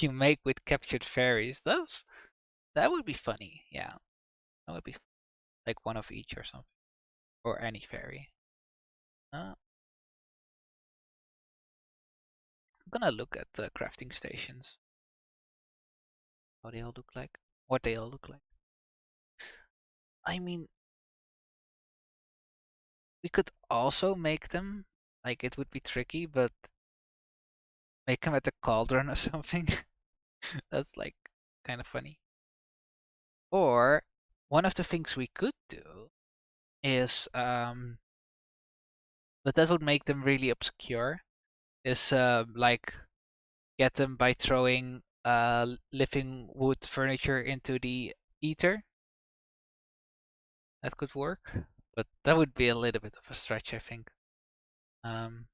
you make with captured fairies. That would be funny. Yeah, that would be like one of each or something, or any fairy. I'm gonna look at the crafting stations. How they all look like. What they all look like. I mean, we could also make them. Like it would be tricky, but make them at the cauldron or something. That's like kind of funny. Or one of the things we could do is but that would make them really obscure, is like get them by throwing living wood furniture into the ether. That could work, but that would be a little bit of a stretch, I think. Um,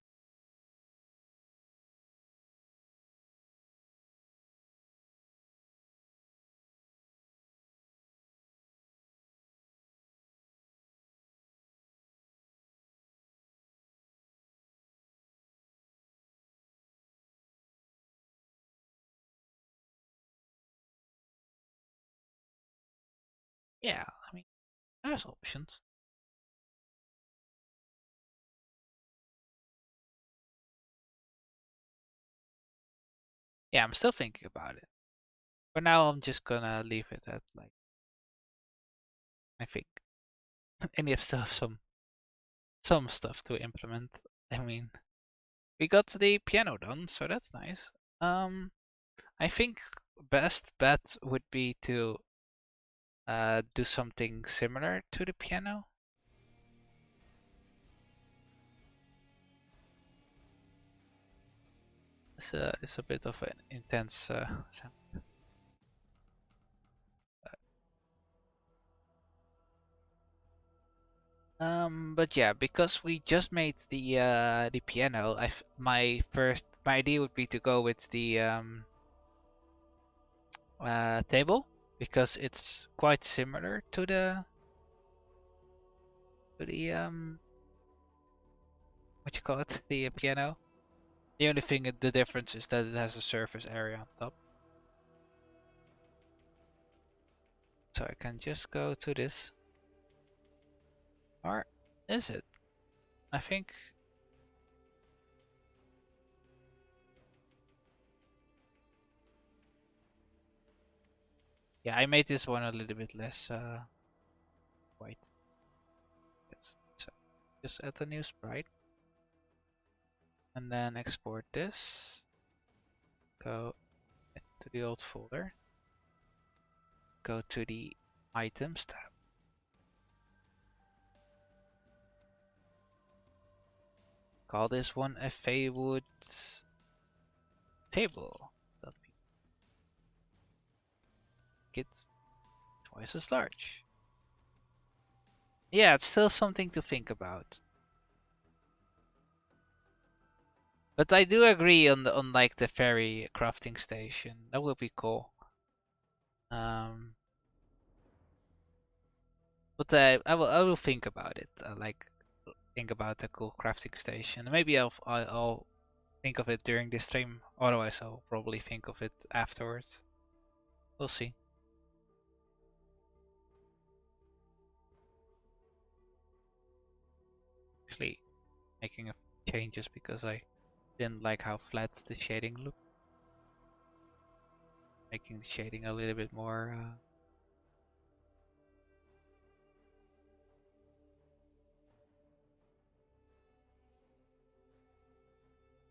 yeah, I mean, there's options. Yeah, I'm still thinking about it. For now, I'm just gonna leave it at like I think, and you still have some stuff to implement. I mean, we got the piano done, so that's nice. I think best bet would be to do something similar to the piano. It's a bit of an intense sound. But yeah, because we just made the piano, my idea would be to go with the table because it's quite similar to the what you call it, the piano. The only thing, the difference is that it has a surface area on top. So I can just go to this. Or is it? I think. Yeah, I made this one a little bit less white. Yes. So just add a new sprite and then export this. Go to the old folder. Go to the items tab. Call this one a Feywood table. It's twice as large. Yeah, it's still something to think about. But I do agree on like the ferry crafting station. That would be cool. Um, but I will think about it. Like think about the cool crafting station. Maybe I'll think of it during this stream. Otherwise, I'll probably think of it afterwards. We'll see. Actually, making a changes because I didn't like how flat the shading looked. Making the shading a little bit more.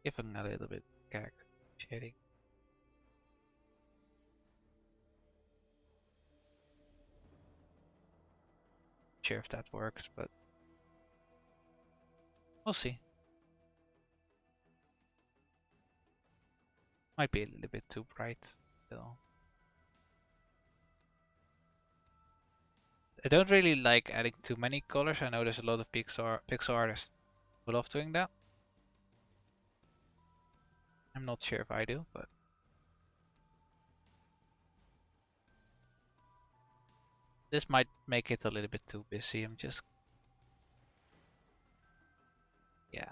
Giving a little bit character shading. Sure if that works, but we'll see. Might be a little bit too bright still. I don't really like adding too many colors. I know there's a lot of pixel artists who love doing that. I'm not sure if I do, but this might make it a little bit too busy.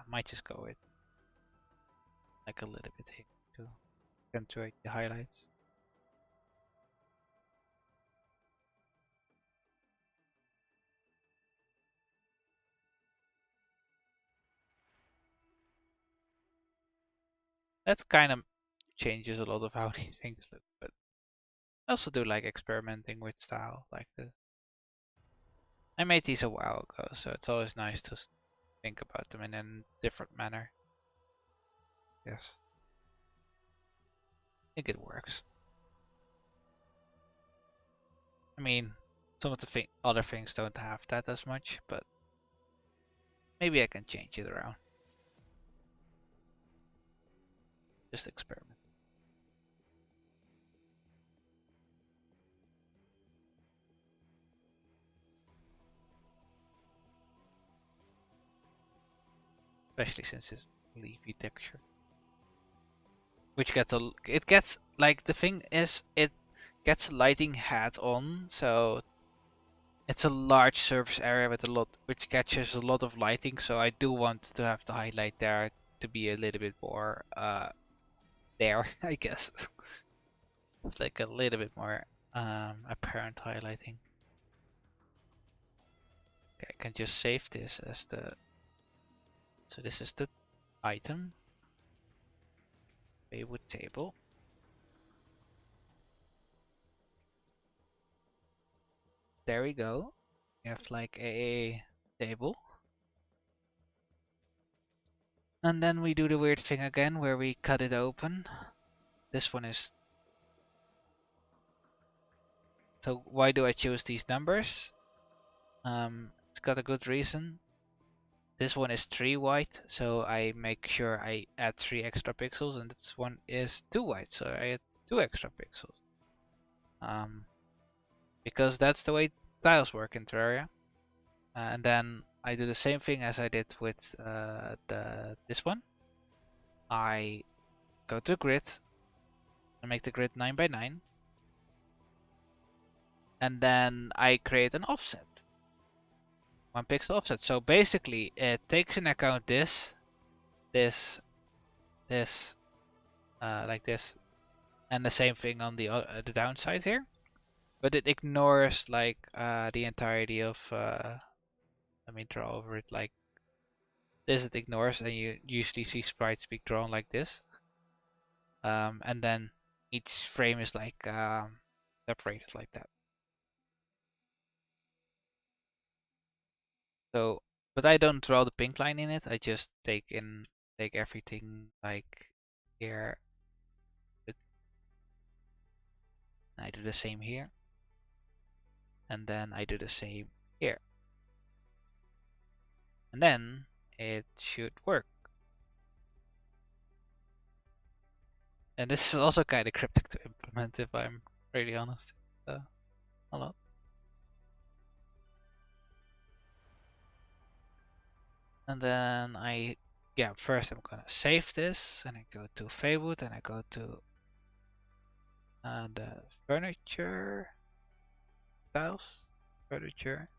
Might just go with like a little bit here to accentuate the highlights. That kind of changes a lot of how these things look, but I also do like experimenting with style like this. I made these a while ago, so it's always nice to think about them in a different manner. Yes. I think it works. I mean, some of the other things don't have that as much, but maybe I can change it around. Just experiment. Especially since it's leafy texture. Which gets like the thing is it gets lighting hat on, so it's a large surface area with a lot which catches a lot of lighting, so I do want to have the highlight there to be a little bit more there, I guess. Like a little bit more apparent highlighting. Okay, I can just save this as so this is the item. Baywood table. There we go. We have like a table. And then we do the weird thing again where we cut it open. This one is... So why do I choose these numbers? It's got a good reason. This one is 3 white, so I make sure I add 3 extra pixels, and this one is 2 white, so I add 2 extra pixels. Because that's the way tiles work in Terraria. And then I do the same thing as I did with this one. I go to grid and make the grid 9 by 9. And then I create an offset. 1 pixel offset. So basically it takes into account this, like this, and the same thing on the downside here. But it ignores like the entirety of let me draw over it like This it ignores, and you usually see sprites being drawn like this. And then each frame is like separated like that. So, but I don't draw the pink line in it. I just take everything like here. I do the same here, and then I do the same here, and then it should work. And this is also kind of cryptic to implement, if I'm really honest. A lot. And then first I'm gonna save this, and I go to Feywood, and I go to the furniture tiles, furniture.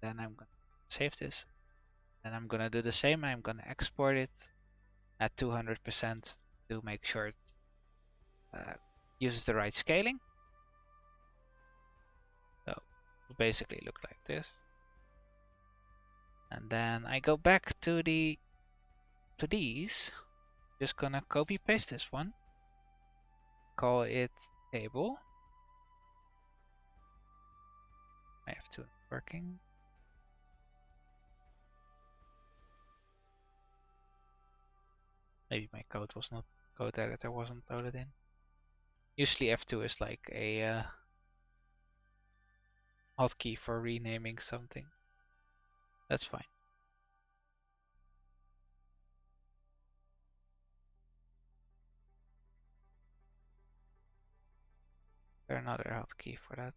Then I'm gonna save this, and I'm gonna do the same. I'm gonna export it at 200% to make sure it uses the right scaling. So it'll basically look like this. And then I go back to these. Just gonna copy paste this one. Call it table. I have two working. Maybe my code editor wasn't loaded in. Usually F2 is like a hotkey for renaming something. That's fine. There's another hotkey for that.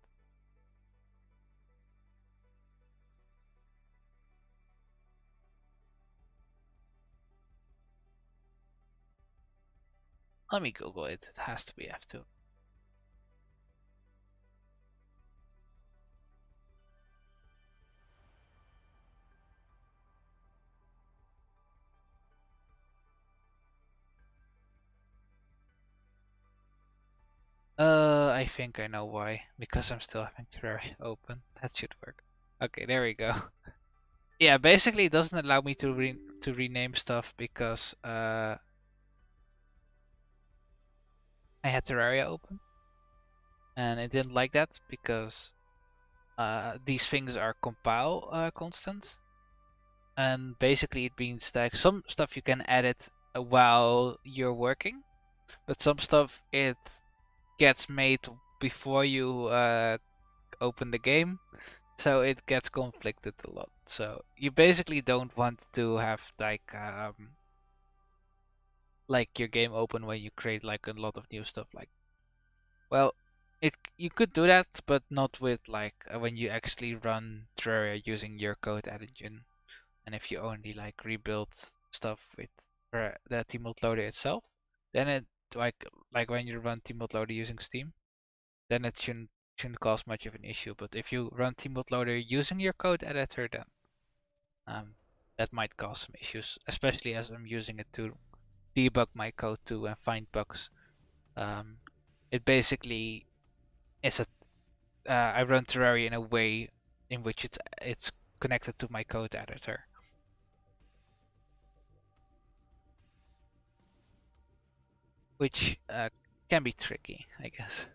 Let me Google it. It has to be F2. I think I know why. Because I'm still having Terraria open. That should work. Okay, there we go. Yeah, basically it doesn't allow me to rename stuff because I had Terraria open, and it didn't like that because these things are compile constants, and basically it means that some stuff you can edit while you're working, but some stuff it gets made before you open the game, so it gets conflicted a lot. So you basically don't want to have like your game open when you create like a lot of new stuff. Like, well, you could do that, but not with like when you actually run Terraria using your code engine, and if you only like rebuild stuff with the team loader itself, then it like when you run team loader using Steam, then it shouldn't cause much of an issue. But if you run team loader using your code editor, then that might cause some issues, especially as I'm using it to debug my code to find bugs. It basically is I run Terraria in a way in which it's connected to my code editor, which can be tricky, I guess.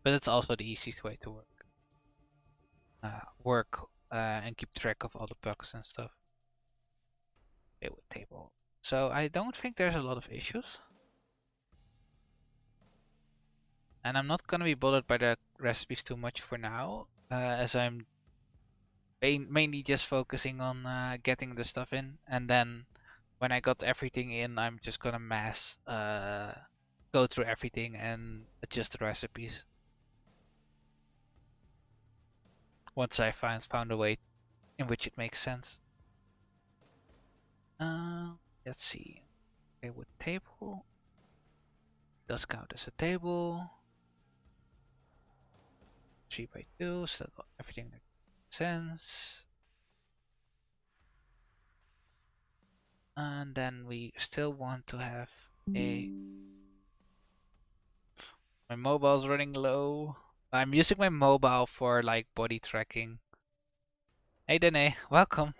But it's also the easiest way to and keep track of all the bugs and stuff. Okay, with table. So I don't think there's a lot of issues. And I'm not gonna be bothered by the recipes too much for now, as I'm mainly just focusing on getting the stuff in, and then when I got everything in, I'm just gonna go through everything and adjust the recipes once I found a way in which it makes sense. Uh, let's see. Okay, with table does count as a table. 3 by 2, so that everything makes sense. And then we still want to have my mobile's running low. I'm using my mobile for like body tracking. Hey Danae, welcome.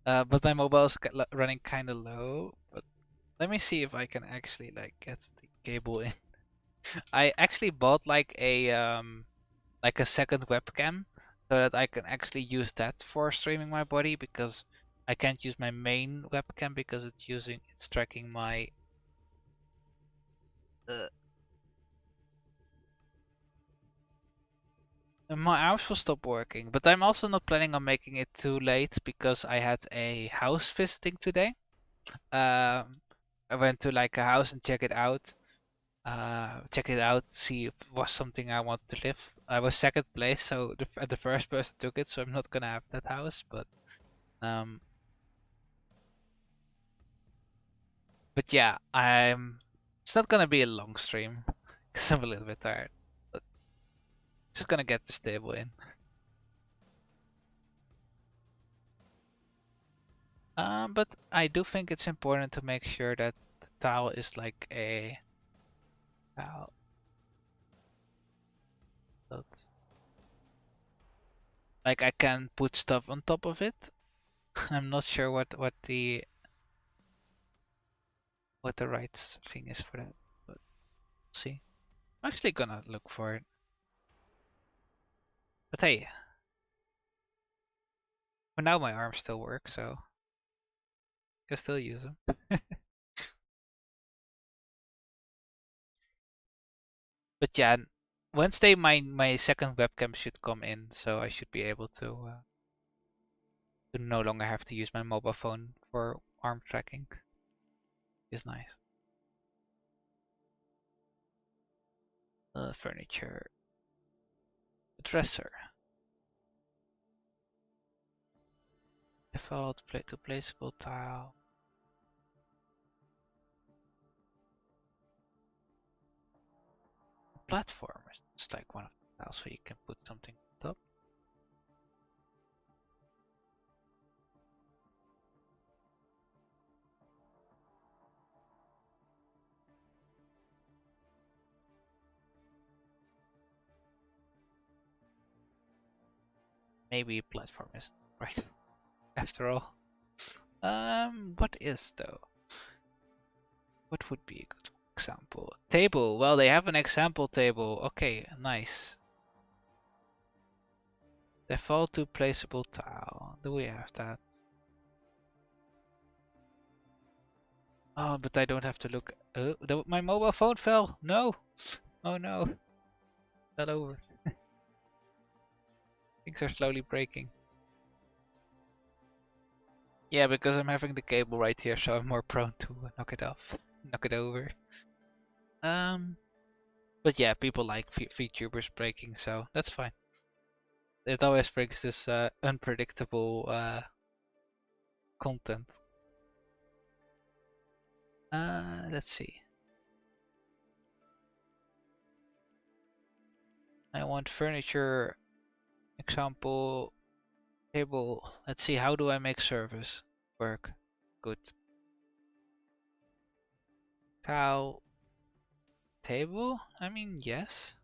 But my mobile is running kind of low. But let me see if I can actually like get the cable in. I actually bought like a second webcam so that I can actually use that for streaming my body because I can't use my main webcam because it's tracking uh, my arms will stop working. But I'm also not planning on making it too late because I had a house visiting today. I went to like a house and check it out, see if it was something I wanted to live. I was second place, so the first person took it, so I'm not gonna have that house. Um, but yeah, It's not gonna be a long stream because I'm a little bit tired. But just gonna get the stable in. But I do think it's important to make sure that the tile is like a tile that like I can put stuff on top of it. I'm not sure what the right thing is for that, but we'll see. I'm actually gonna look for it. But hey, for now my arms still work, so I can still use them. But yeah, Wednesday my second webcam should come in, so I should be able to no longer have to use my mobile phone for arm tracking. Is nice. Furniture, dresser, default play to placeable tile, platform. It's like one of the tiles, so you can put something on top. Maybe platform is right after all. What is though? What would be a good example? Table. Well, they have an example table. Okay, nice. Default to placeable tile. Do we have that? Oh, but I don't have to look. Oh, my mobile phone fell. No. Oh no. Fell over. Things are slowly breaking. Yeah, because I'm having the cable right here, so I'm more prone to knock it off, knock it over. Um, but yeah, people like VTubers breaking, so that's fine. It always brings this unpredictable content. Let's see. I want furniture example table. Let's see, how do I make service work? Good. Tile table? I mean, yes.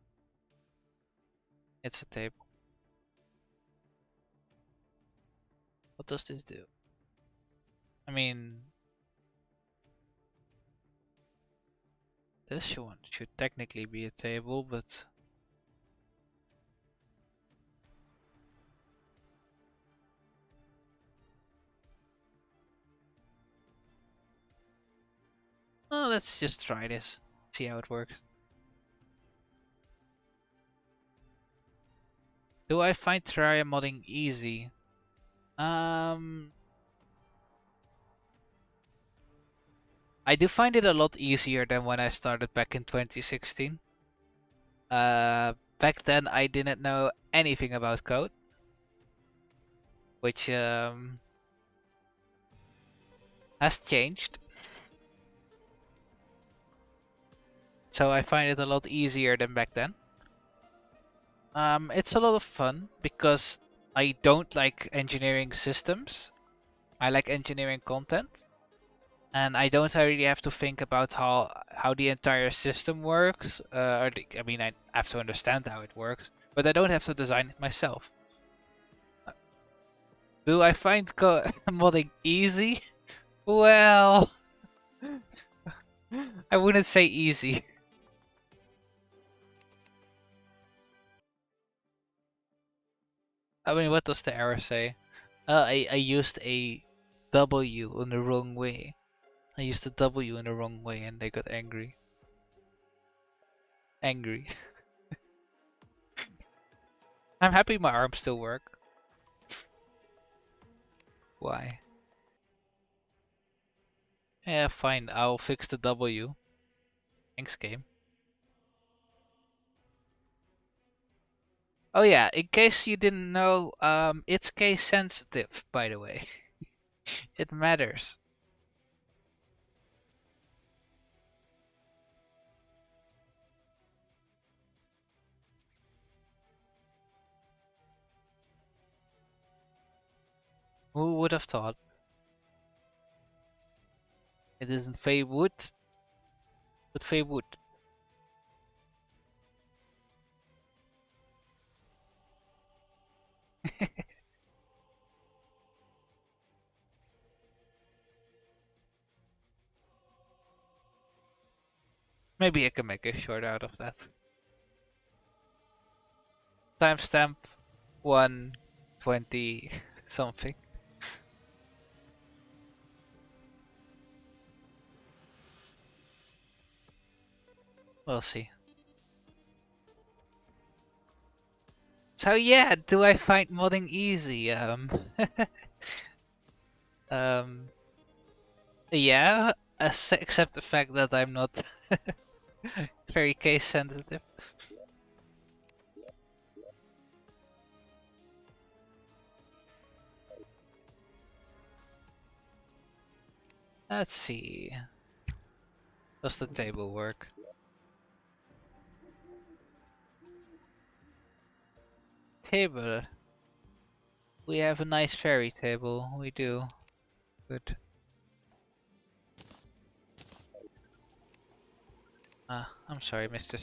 It's a table. What does this do? I mean, this one should technically be a table, but oh, let's just try this. See how it works. Do I find Terraria modding easy? Um, I do find it a lot easier than when I started back in 2016. Back then I didn't know anything about code, which has changed. So I find it a lot easier than back then. It's a lot of fun because I don't like engineering systems. I like engineering content. And I don't really have to think about how the entire system works. I mean, I have to understand how it works, but I don't have to design it myself. Do I find modding easy? Well, I wouldn't say easy. I mean, what does the error say? I used a W in the wrong way. I used the W in the wrong way and they got angry. Angry. I'm happy my arms still work. Why? Yeah, fine. I'll fix the W. Thanks, game. Oh yeah, in case you didn't know, it's case sensitive, by the way. It matters. Who would have thought? It isn't Fey Wood, but Fey Wood. Maybe I can make a short out of that. Timestamp 120 something. We'll see. So yeah, do I find modding easy? Yeah, except the fact that I'm not very case sensitive. Let's see. Does the table work? Table. We have a nice fairy table. We do. Good. I'm sorry, Mr.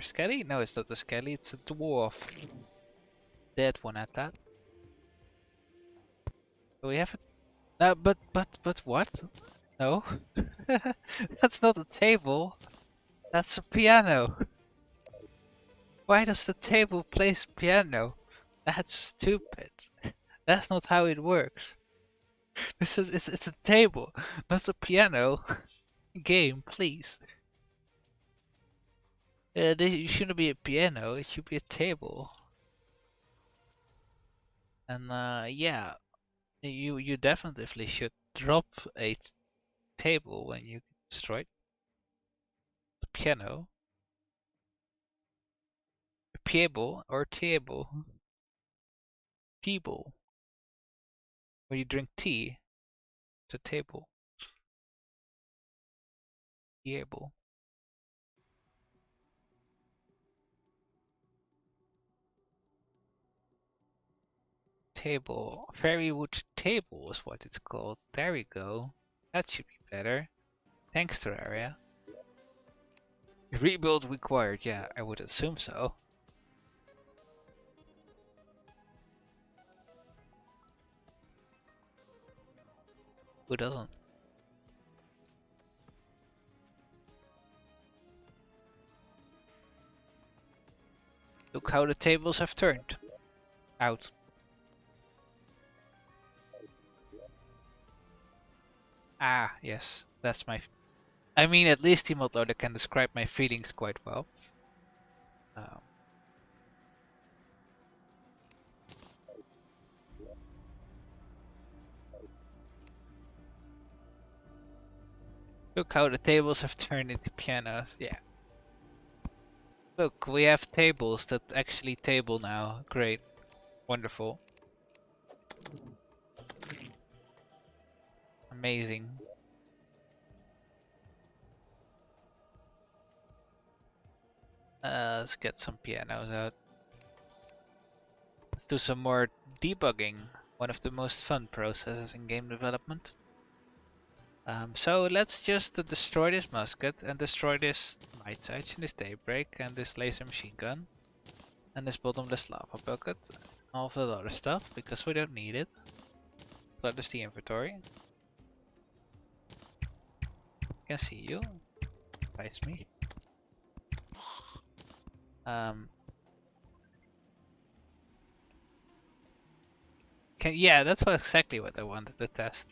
Skelly? No, it's not a Skelly, it's a dwarf. Dead one at that. Do we have a... but what? No. That's not a table. That's a piano. Why does the table play piano? That's stupid. That's not how it works. It's a table, not a piano. Game, please. It shouldn't be a piano, it should be a table. And yeah, you definitely should drop a table when you destroy the piano. A piable or table. Table. When you drink tea, it's a table. Table. Table. Fairywood table is what it's called. There we go. That should be better. Thanks, Terraria. Rebuild required. Yeah, I would assume so. Who doesn't? Look how the tables have turned. Out. Ah, yes. That's my... I mean, at least the mod loader can describe my feelings quite well. Look how the tables have turned into pianos. Yeah. Look, we have tables that actually table now. Great. Wonderful. Amazing. Let's get some pianos out. Let's do some more debugging. One of the most fun processes in game development. So let's just destroy this musket and destroy this might sight and this daybreak and this laser machine gun. And this bottomless lava bucket. All of that other stuff, because we don't need it. Clutters the inventory. Can see you. Face me. Yeah, that's exactly what I wanted to test.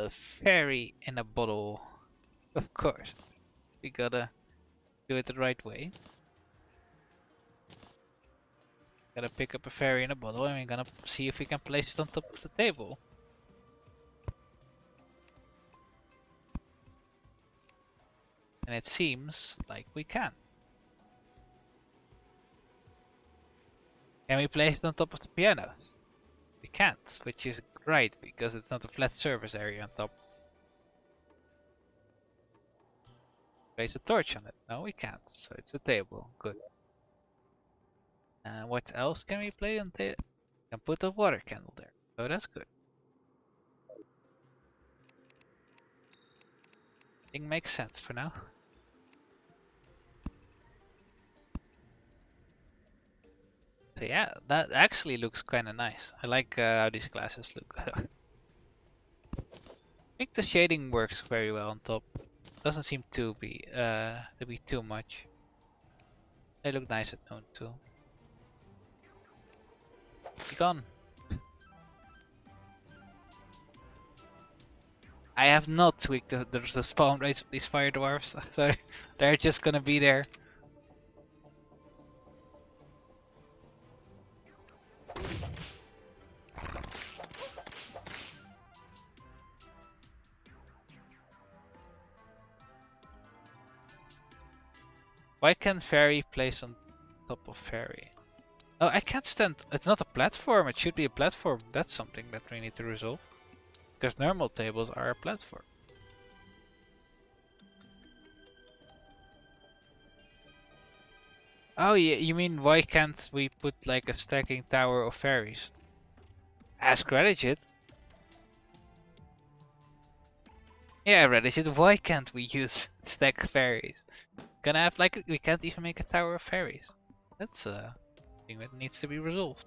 Fairy in a bottle. Of course. We gotta do it the right way. Gotta pick up a fairy in a bottle and we're gonna see if we can place it on top of the table. And it seems like we can. Can we place it on top of the pianos? We can't, which is great because it's not a flat surface area on top. Place a torch on it. No, we can't, so it's a table. Good. What else can we play on the? Can put a water candle there. So that's good. I think makes sense for now. So yeah, that actually looks kind of nice. I like how these glasses look. I think the shading works very well on top. Doesn't seem to be too much. They look nice at noon too. Be gone. I have not tweaked the spawn rates of these fire dwarfs, so they're just gonna be there. Why can't fairy place on top of fairy? Oh, I can't stand. It's not a platform. It should be a platform. That's something that we need to resolve. Because normal tables are a platform. Oh, yeah, you mean why can't we put like a stacking tower of fairies? Ask Reddit. Yeah, Reddit, why can't we use stack fairies? Gonna have like, we can't even make a tower of fairies. That's a thing that needs to be resolved.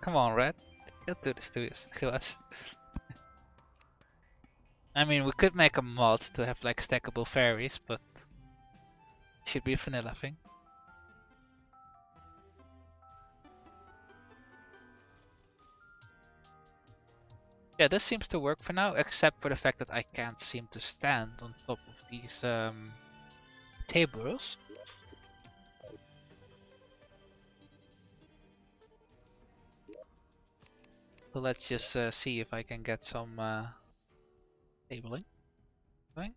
Come on, Red. Don't do this to us. I mean, we could make a mod to have like stackable fairies, but it should be a vanilla thing. Yeah, this seems to work for now, except for the fact that I can't seem to stand on top of these tables. So let's just see if I can get some tabling going.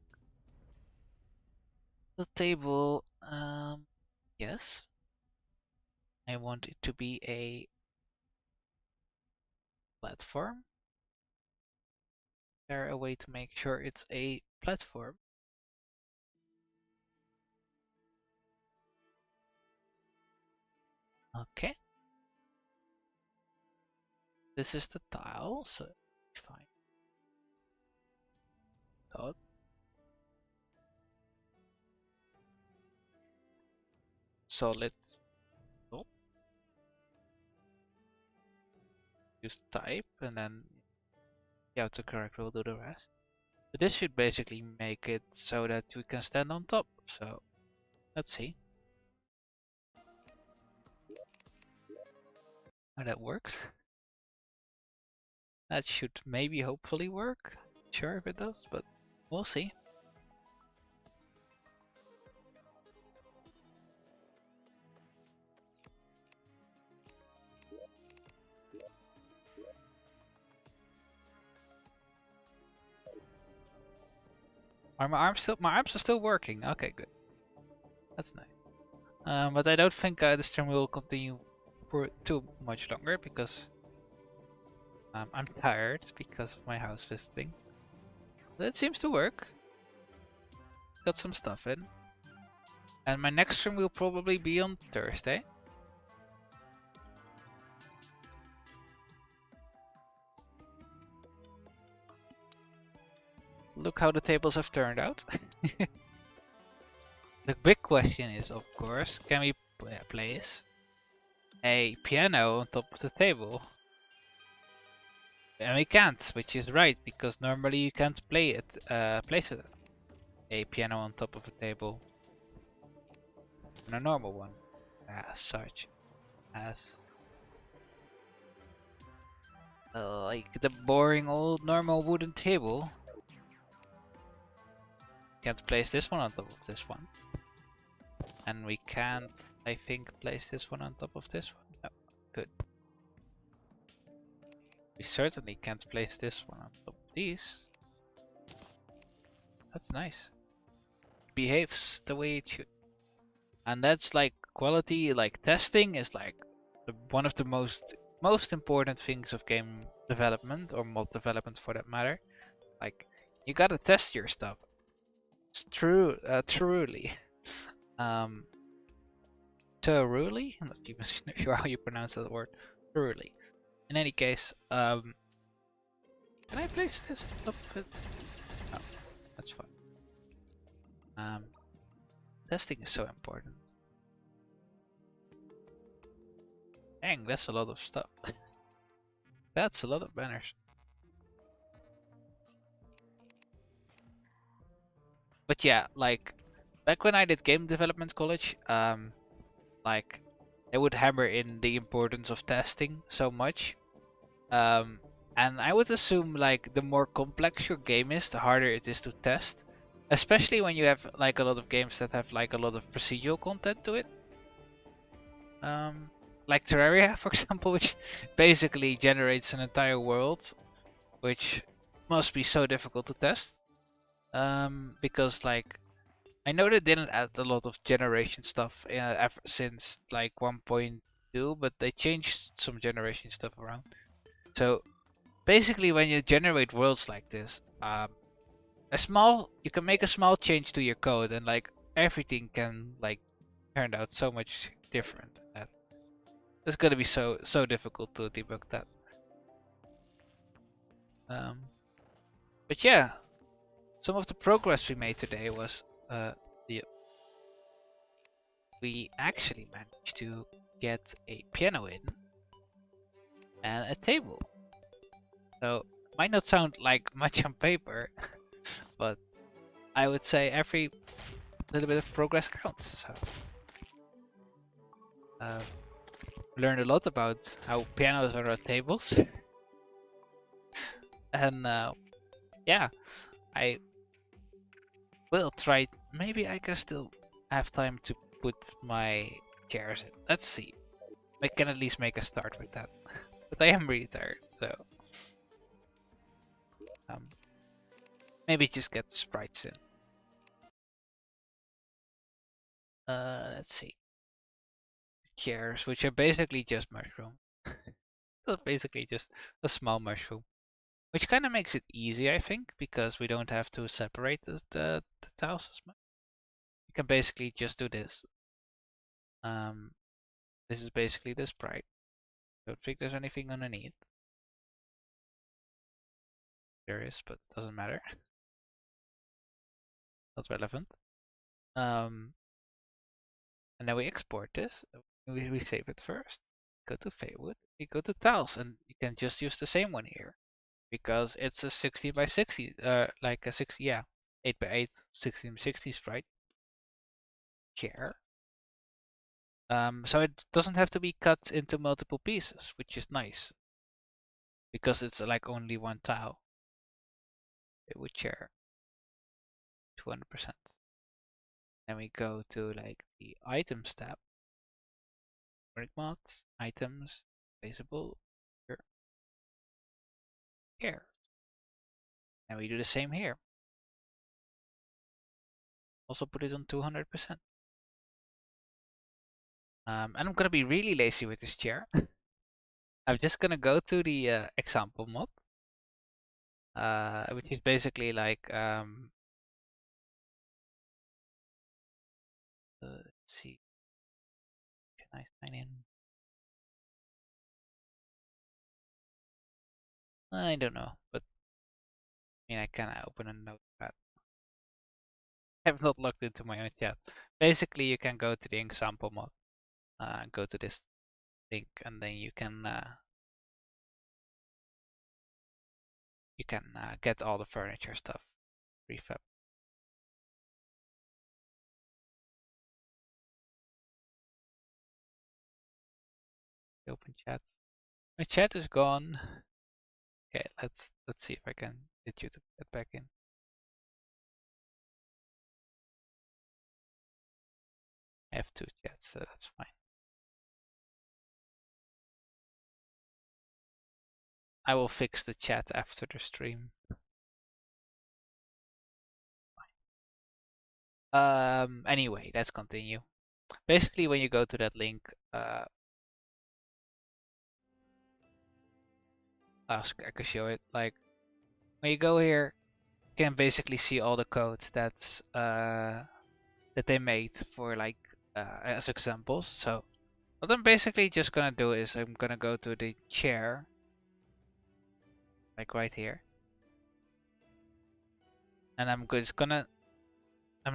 The table, yes. I want it to be a platform. Is there a way to make sure it's a platform? Okay. This is the tile, so fine. Dot. Solid. Oh. Use type and then the autocorrect will do the rest. But this should basically make it so that we can stand on top. So let's see how that works. That should maybe hopefully work. Sure if it does, but we'll see. My arms are still working. Okay, good. That's nice. But I don't think the stream will continue for too much longer because I'm tired because of my house visiting. That seems to work. Got some stuff in. And my next stream will probably be on Thursday. Look how the tables have turned out. The big question is, of course, can we place a piano on top of the table? And we can't, which is right, because normally you can't place a piano on top of a table on a normal one, such as like the boring old normal wooden table. Can't place this one on top of this one. And we can't, I think, place this one on top of this one. No, good. We certainly can't place this one on top of these. That's nice. It behaves the way it should. And that's like quality, like testing is like one of the most important things of game development or mod development for that matter. Like you gotta test your stuff. It's true, truly. um, Truly? I'm not even sure how you pronounce that word. Truly. In any case, can I place this on top of it? No, that's fine. Testing is so important. Dang, that's a lot of stuff. That's a lot of banners. But yeah, like back when I did game development college, like they would hammer in the importance of testing so much. And I would assume like the more complex your game is, the harder it is to test. Especially when you have like a lot of games that have like a lot of procedural content to it. Like Terraria, for example, which basically generates an entire world, which must be so difficult to test. Because like I know they didn't add a lot of generation stuff ever since like 1.2, but they changed some generation stuff around. So basically, when you generate worlds like this, you can make a small change to your code, and like everything can like turn out so much different. That it's gonna be so difficult to debug that. But yeah, some of the progress we made today was the we actually managed to get a piano in and a table. So might not sound like much on paper, but I would say every little bit of progress counts. So learned a lot about how pianos are on tables, and yeah, I will try. Maybe I can still have time to put my chairs in. Let's see. I can at least make a start with that. But I am really tired, so maybe just get the sprites in. Let's see. Chairs, which are basically just mushroom. So basically just a small mushroom. Which kind of makes it easy, I think, because we don't have to separate the tiles as much. You can basically just do this. This is basically the sprite. Don't think there's anything underneath. There is, but it doesn't matter. Not relevant. And then we export this. We save it first. Go to Feywood. We go to tiles, and you can just use the same one here because it's a 60 by 60, like a 60, yeah, 8 by 8, 16 by 60 sprite. Chair. So it doesn't have to be cut into multiple pieces, which is nice because it's like only one tile. It would share 200%. Then we go to like the items tab, Runic mods, items, visible, here, here. And we do the same here. Also put it on 200%. And I'm gonna be really lazy with this chair. I'm just gonna go to the example mod, which is basically like let's see, can I sign in? I don't know, but I mean I can open a notepad. I have not logged into my own chat, basically you can go to the example mod, go to this link, and then you can get all the furniture stuff prefab. Open chat. My chat is gone. Okay, let's see if I can get you to get back in. I have 2 chats, so that's fine. I will fix the chat after the stream. Anyway, let's continue. Basically, when you go to that link, I can show it. Like, when you go here, you can basically see all the code that's that they made for like as examples. So what I'm basically just gonna do is I'm gonna go to the chair, like right here, and I'm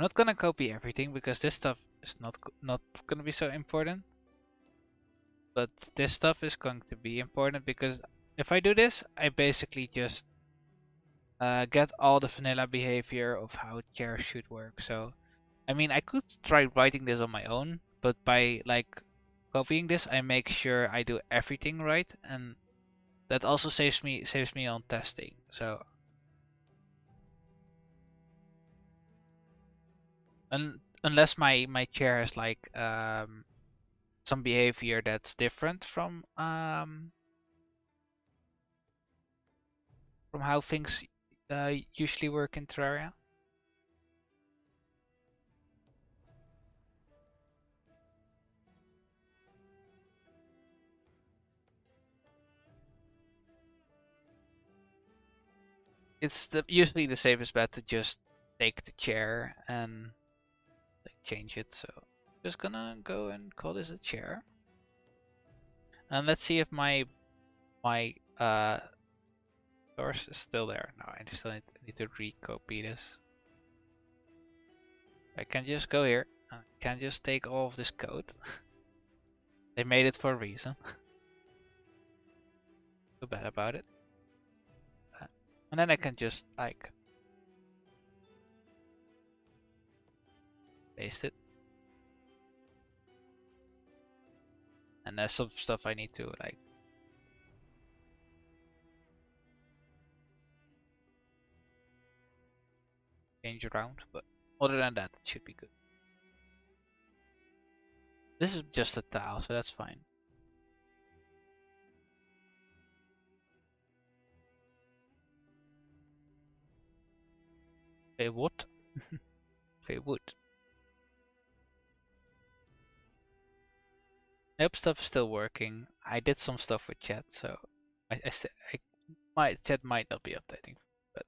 not gonna copy everything because this stuff is not gonna be so important. But this stuff is going to be important because if I do this, I basically just get all the vanilla behavior of how chairs should work. So, I mean, I could try writing this on my own, but by like copying this, I make sure I do everything right, and that also saves me on testing. So, unless my chair has like some behavior that's different from how things usually work in Terraria. It's usually the safest bet to just take the chair and like, change it. So just gonna go and call this a chair. And let's see if my source is still there. No, I still need to recopy this. I can just go here. I can just take all of this code. They made it for a reason. Too bad about it. And then I can just like paste it. And there's some stuff I need to like change around, but other than that, it should be good. This is just a tile, so that's fine. Hey, what? Hey, wood. Nope, stuff is still working. I did some stuff with chat, so my chat might not be updating, but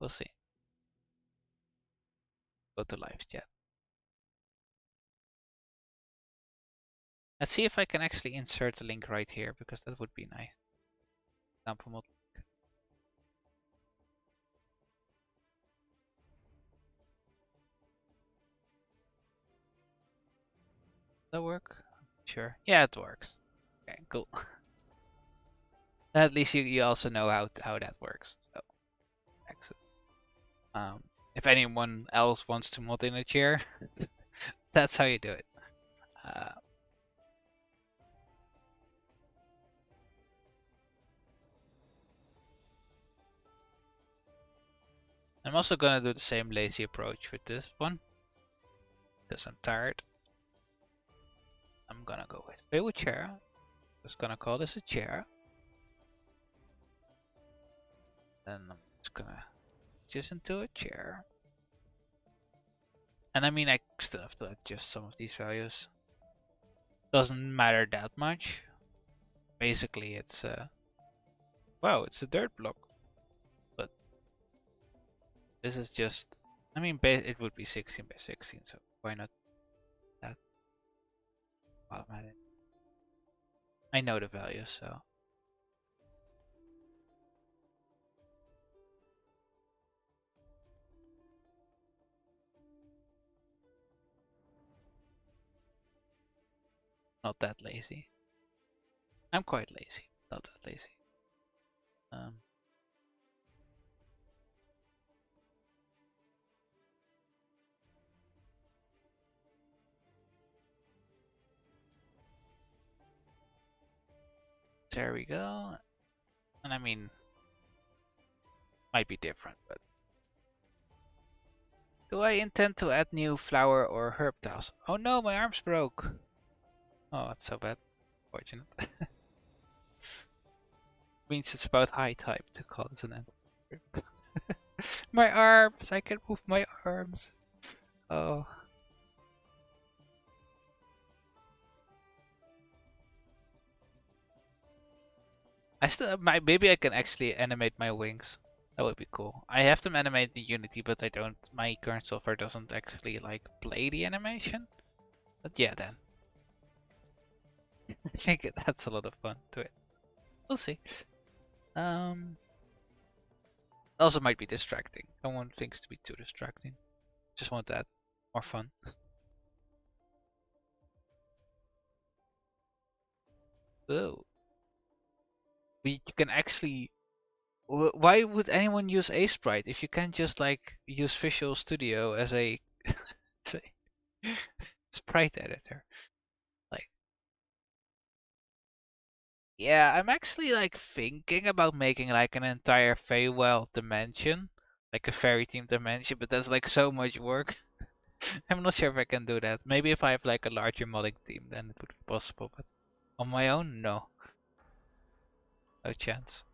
we'll see. Go to live chat. Let's see if I can actually insert a link right here, because that would be nice. Example mod link. Does that work? Sure. Yeah, it works. Okay, cool. At least you also know how that works. So excellent. If anyone else wants to mod in a chair, that's how you do it. I'm also gonna do the same lazy approach with this one because I'm tired. I'm gonna go with favorite chair. Just gonna call this a chair. Then I'm just gonna just into a chair. And I mean, I still have to adjust some of these values. Doesn't matter that much. Basically, it's wow, it's a dirt block. But this is just, I mean, it would be 16 by 16, so why not that? Automatic. I know the value, so. not that lazy. I'm quite lazy, not that lazy. There we go. And I mean, might be different, but do I intend to add new flower or herb tiles? Oh no, my arms broke. Oh, that's so bad. Fortunate. Means it's about high type to call this an end. My arms! I can move my arms. Oh. Maybe I can actually animate my wings. That would be cool. I have them animated in Unity, but I don't. My current software doesn't actually like play the animation. But yeah, then I think it adds a lot of fun to it. We'll see. Also might be distracting. I don't want things to be too distracting. Just want that more fun. Oh, you can actually. Why would anyone use Sprite if you can't just like use Visual Studio as a, as a sprite editor? Like, yeah, I'm actually like thinking about making like an entire Feywild dimension, like a fairy team dimension, but that's like so much work. I'm not sure if I can do that. Maybe if I have like a larger modding team, then it would be possible. But on my own, no, no chance.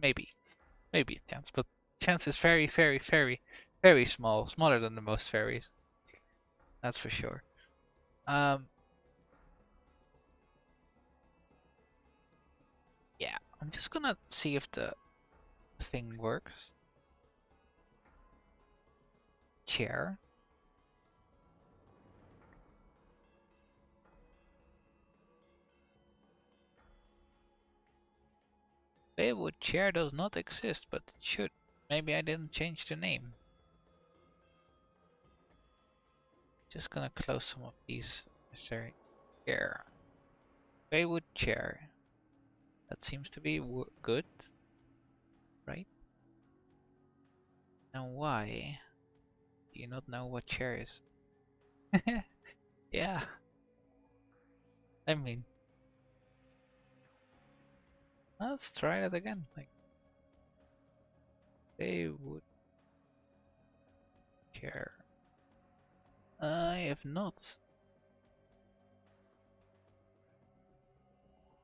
Maybe, maybe a chance, but chance is very, very, very, very small, smaller than the most fairies. That's for sure. Um, yeah, I'm just gonna see if the thing works. Chair. Baywood chair does not exist, but it should. Maybe I didn't change the name. Just gonna close some of these. Sorry. Chair. Baywood chair. That seems to be good, right? Now why do you not know what chair is? Yeah, I mean, let's try that again. Like, Baywood chair. I have not.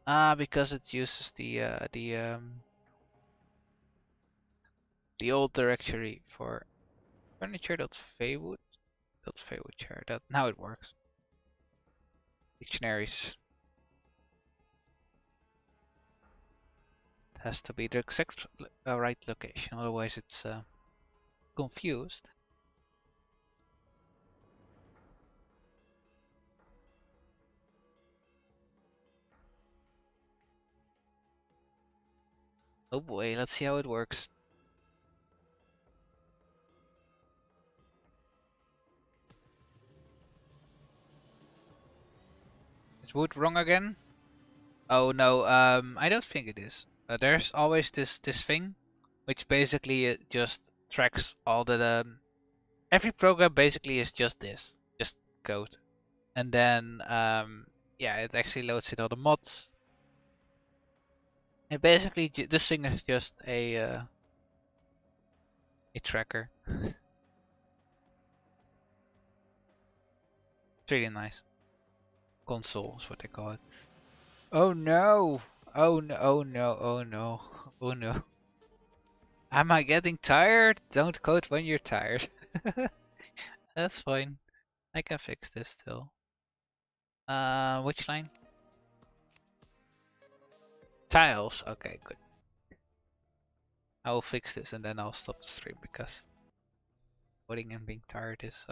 Ah, because it uses the old directory for furniture.feywood.feywood chair. That now it works. Dictionaries. It has to be the exact right location, otherwise it's confused. Oh boy, let's see how it works. Is wood wrong again? Oh no, I don't think it is. There's always this thing, which basically just tracks all the every program basically is just this, just code, and then yeah, it actually loads in all the mods. And basically, this thing is just a tracker. It's really nice. Console is what they call it. Oh no! Oh no! Oh no! Oh no! Oh no! Am I getting tired? Don't code when you're tired. That's fine. I can fix this still. Which line? Tiles. Okay, good. I will fix this and then I'll stop the stream because coding and being tired is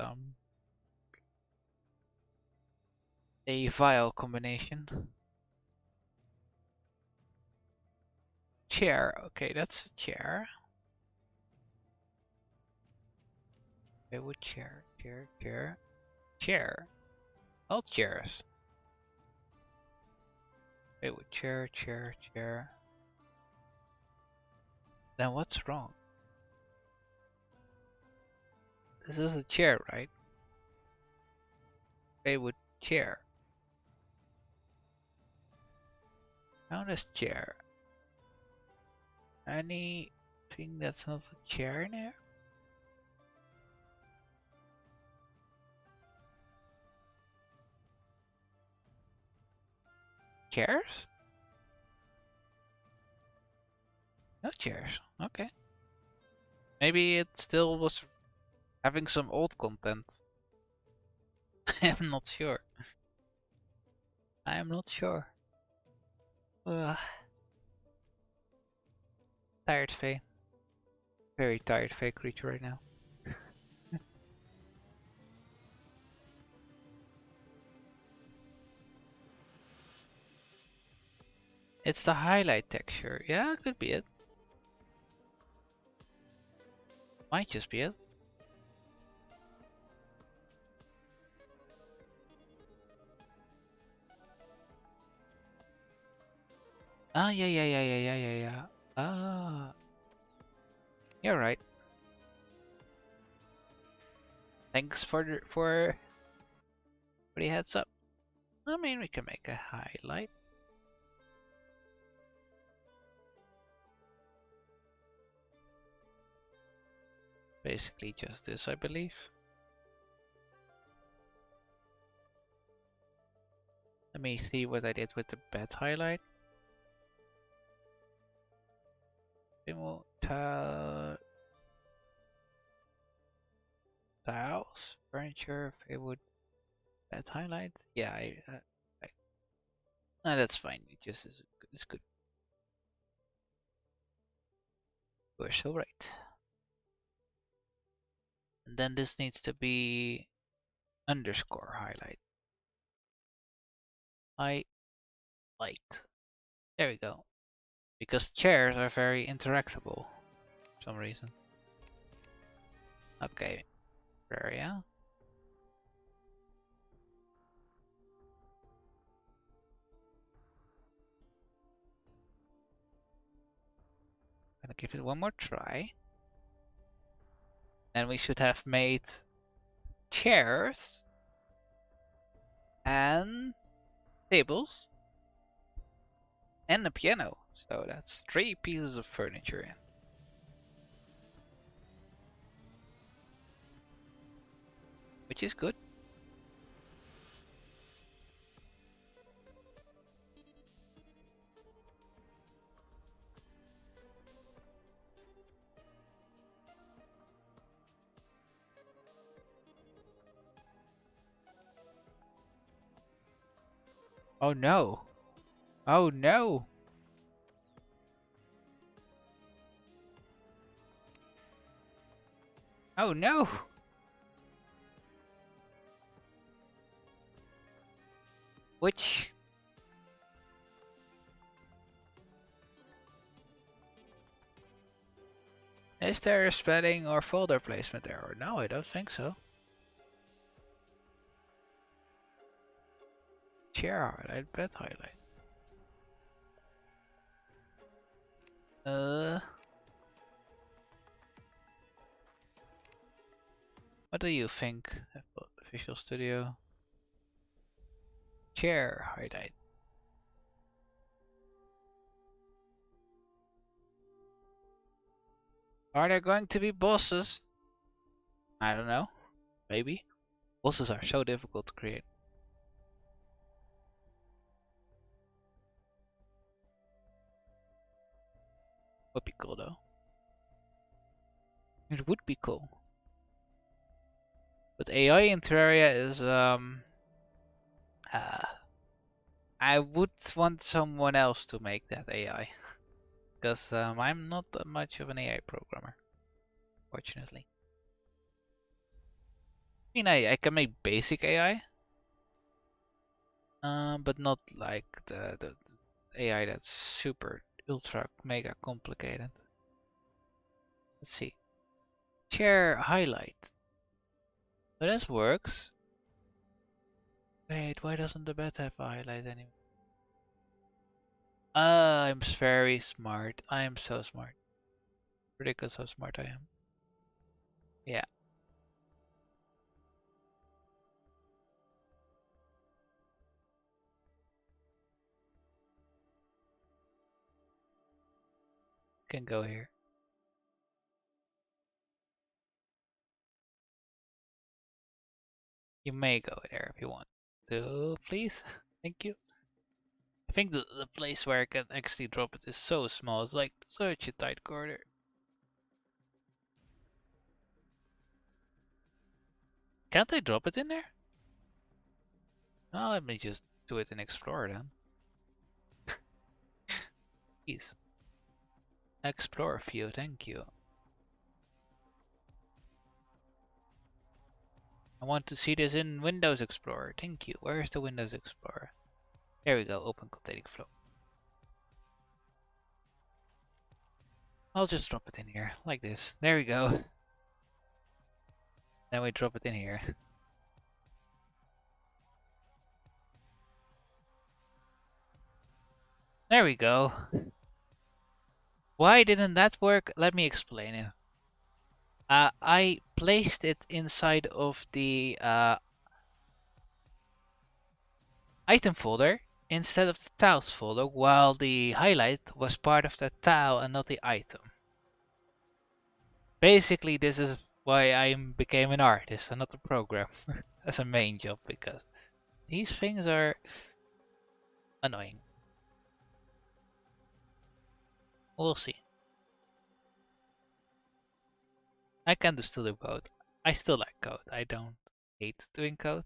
a vile combination. Chair. Okay, that's a chair. Okay, what chair? Chair. Chair. All chairs. It would chair, chair, chair. Then what's wrong? This is a chair, right? They would chair. Found this chair. Anything that's not a chair in here? Chairs? No chairs. Okay. Maybe it still was having some old content. I'm not sure. I am not sure. Ugh. Tired Fae. Very tired Fae creature right now. It's the highlight texture. Yeah, could be it. Might just be it. Ah, yeah. Ah, you're right. Thanks for the heads up. I mean, we can make a highlight. Basically just this, I believe. Let me see what I did with the bed highlight. Tiles, furniture, wood, bed highlight. Yeah, that's fine. It just is. It's good. We're still right. And then this needs to be underscore highlight. Highlight. There we go. Because chairs are very interactable for some reason. Okay, Terraria. Gonna give it one more try. And we should have made chairs and tables and a piano. So that's 3 pieces of furniture in. Which is good. Oh no. Oh no. Oh no. Which... Is there a spelling or folder placement error? No, I don't think so. Chair highlight, bed highlight. What do you think, Visual Studio? Chair highlight. Are there going to be bosses? I don't know. Maybe. Bosses are so difficult to create. Would be cool though. It would be cool. But AI in Terraria is I would want someone else to make that AI. Because I'm not that much of an AI programmer, fortunately. I mean, I can make basic AI, but not like the AI that's super ultra mega complicated. Let's see. Chair highlight. But this works. Wait, why doesn't the bed have a highlight anymore? I'm very smart. I am so smart. Ridiculous how smart I am. Yeah, can go here. You may go there if you want to, please. Thank you. I think the place where I can actually drop it is so small. It's like such a tight corner. Can't I drop it in there? Oh, let me just do it in Explorer then. Please. Explorer view, thank you. I want to see this in Windows Explorer. Thank you. Where is the Windows Explorer? There we go. Open containing flow. I'll just drop it in here, like this. There we go. Then we drop it in here. There we go. Why didn't that work? Let me explain it. I placed it inside of the item folder instead of the tiles folder, while the highlight was part of the tile and not the item. Basically, this is why I became an artist and not a programmer as a main job, because these things are annoying. We'll see. I can still do code. I still like code. I don't hate doing code.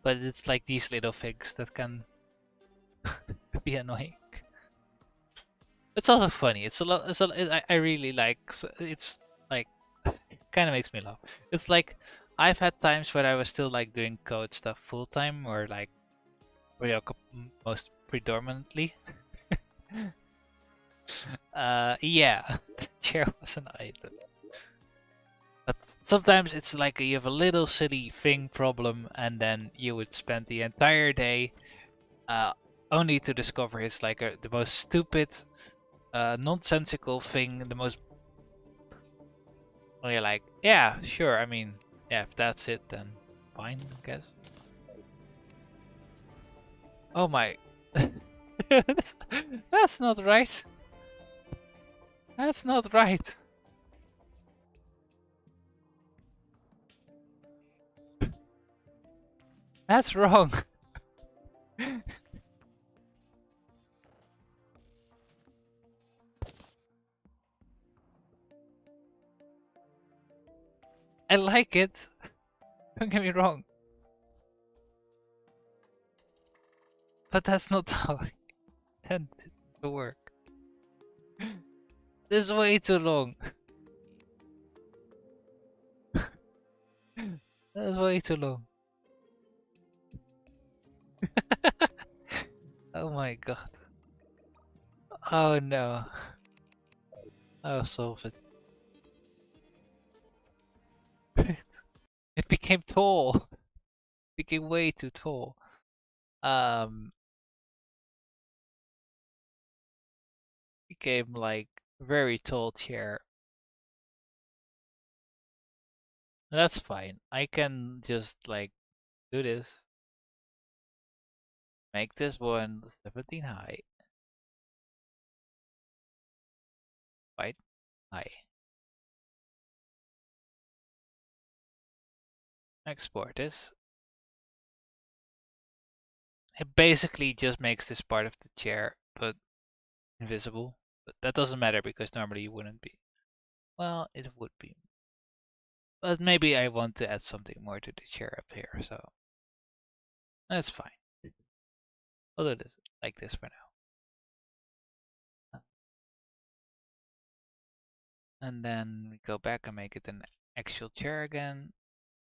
But it's like these little things that can be annoying. It's also funny. It's a lot. I really like. It's like kind of makes me laugh. It's like I've had times where I was still like doing code stuff full time, or like most predominantly. Yeah, the chair was an item. But sometimes it's like you have a little silly thing problem, and then you would spend the entire day uh, only to discover it's like the most stupid, nonsensical thing, the most. Well, you're like, yeah, sure. I mean, yeah, if that's it, then fine, I guess. Oh my. That's not right. That's not right. That's wrong. I like it. Don't get me wrong. But that's not how I intended it to work. This is way too long. That's way too long. Oh my god. Oh no. I'll solve it. It became tall. It became way too tall. Um, became like very tall chair. That's fine. I can just like do this. Make this one 17 high. Quite high. Export this. It basically just makes this part of the chair, but invisible. But that doesn't matter because normally you wouldn't be. Well, it would be. But maybe I want to add something more to the chair up here, so that's fine. I'll do this like this for now. And then we go back and make it an actual chair again.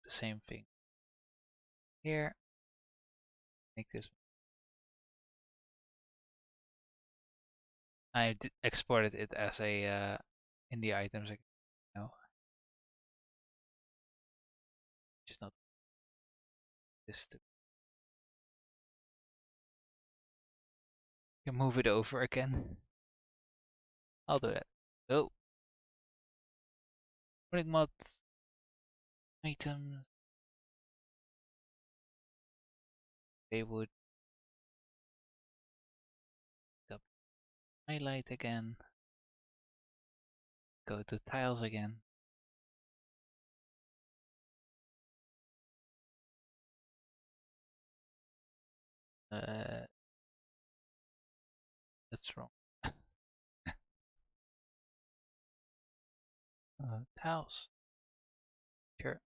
The same thing here. Make this. I exported it as a in the items. No, just not. This to you move it over again. I'll do that. Oh, Runic mods, items. They would highlight again. Go to tiles again. That's wrong. Tiles. Sure.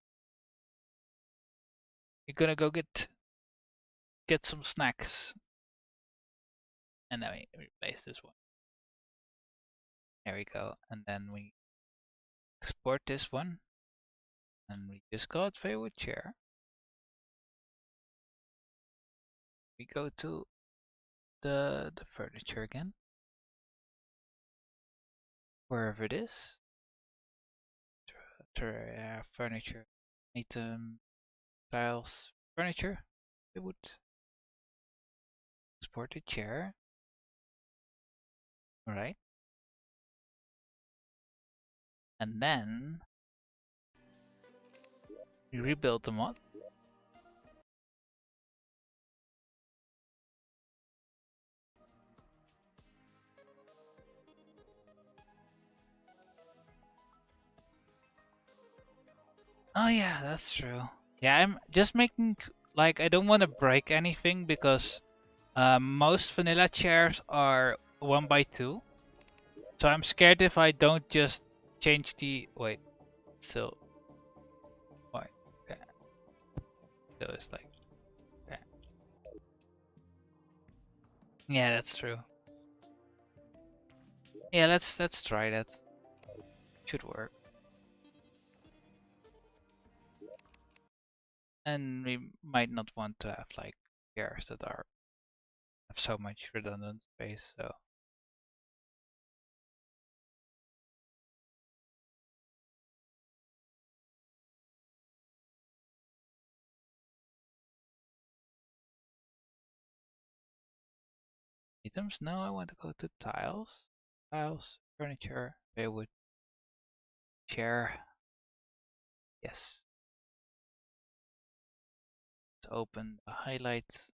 You're gonna go get some snacks, and then we replace this one. There we go, and then we export this one, and we just call it Feywood chair. We go to the furniture again, wherever it is. Terraria, furniture, item, tiles, furniture. We would export the chair. Alright. And then we rebuild the mod. Oh yeah, that's true. Yeah, I'm just making like I don't want to break anything because most vanilla chairs are 1x2. So I'm scared if I don't just change the wait. So wait. Okay. So it's like okay. Yeah, that's true. Yeah, let's try that. Should work. And we might not want to have like chairs that are have so much redundant space, so items? No, I want to go to tiles. Tiles, furniture, baywood, chair. Yes. Let's open the highlights.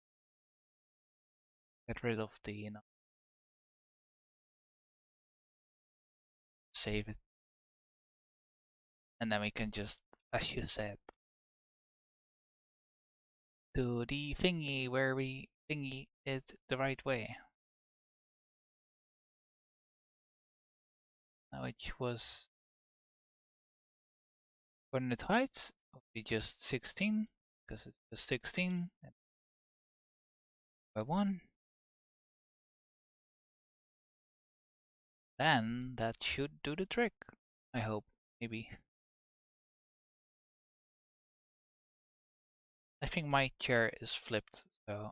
Get rid of the, save it. And then we can just, as you said, do the thingy where we thingy it the right way. Which was coordinate heights would be just 16 because it's just 16 by 1. Then that should do the trick. I hope, maybe. I think my chair is flipped, so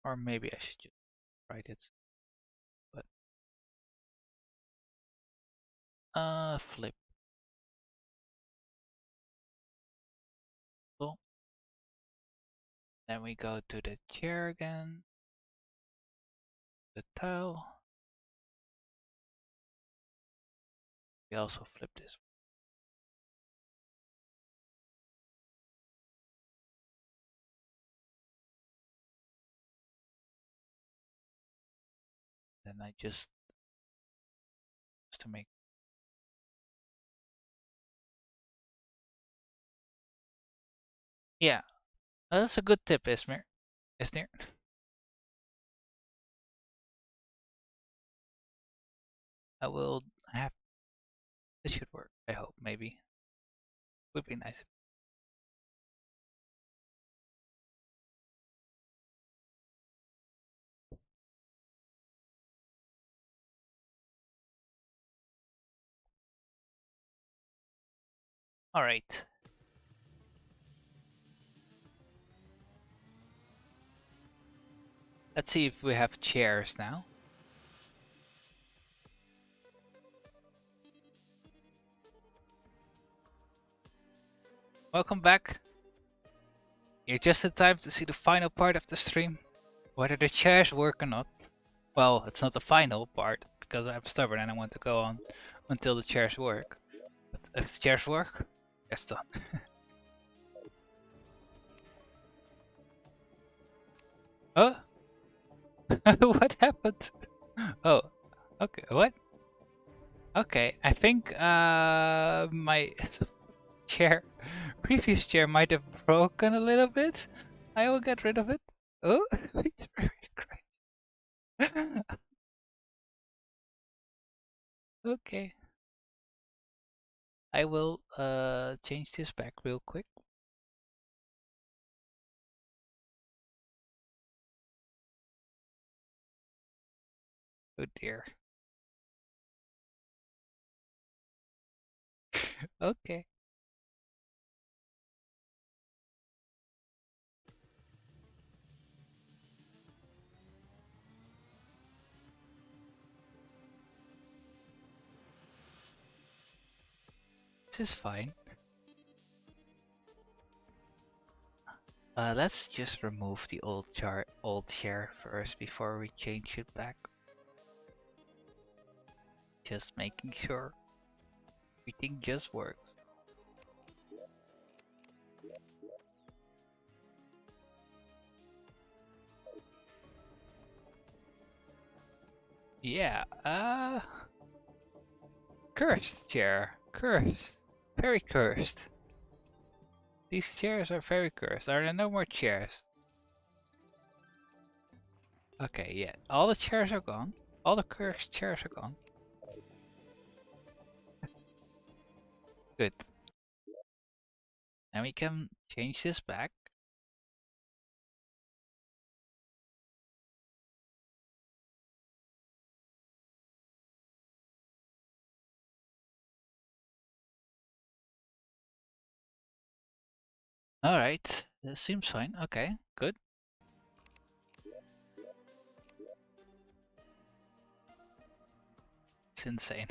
or maybe I should just write it. But flip. So then we go to the chair again. The tile. We also flip this one. Then I just to make. Yeah, that's a good tip, Ismir. Isnir. I will have. This should work. I hope. Maybe. Would be nice. All right. Let's see if we have chairs now. Welcome back. You're just in time to see the final part of the stream. Whether the chairs work or not. Well, it's not the final part, because I'm stubborn and I want to go on until the chairs work. But if the chairs work, it's done. Oh? What happened? Oh, okay, what? Okay, I think my chair, previous chair might have broken a little bit. I will get rid of it. Oh, it's very great. Okay. I will change this back real quick. Oh dear. Okay. This is fine. Let's just remove the old chair first before we change it back. Just making sure everything just works. Yeah, cursed chair. Cursed. Very cursed. These chairs are very cursed. Are there no more chairs? Okay, yeah. All the chairs are gone. All the cursed chairs are gone. Good. And we can change this back. Alright, that seems fine. Okay, good. It's insane.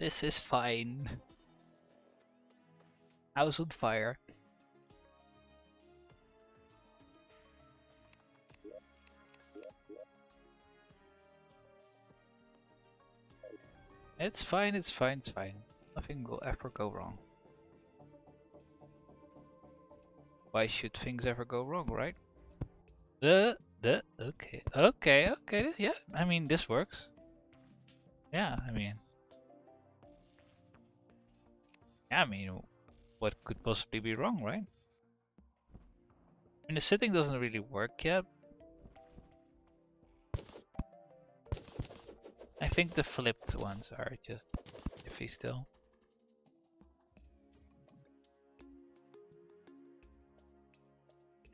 This is fine. House on fire. It's fine, it's fine, it's fine. Nothing will ever go wrong. Why should things ever go wrong, right? Okay, yeah, I mean, this works. Yeah, I mean, what could possibly be wrong, right? I mean, the sitting doesn't really work yet. I think the flipped ones are just iffy still.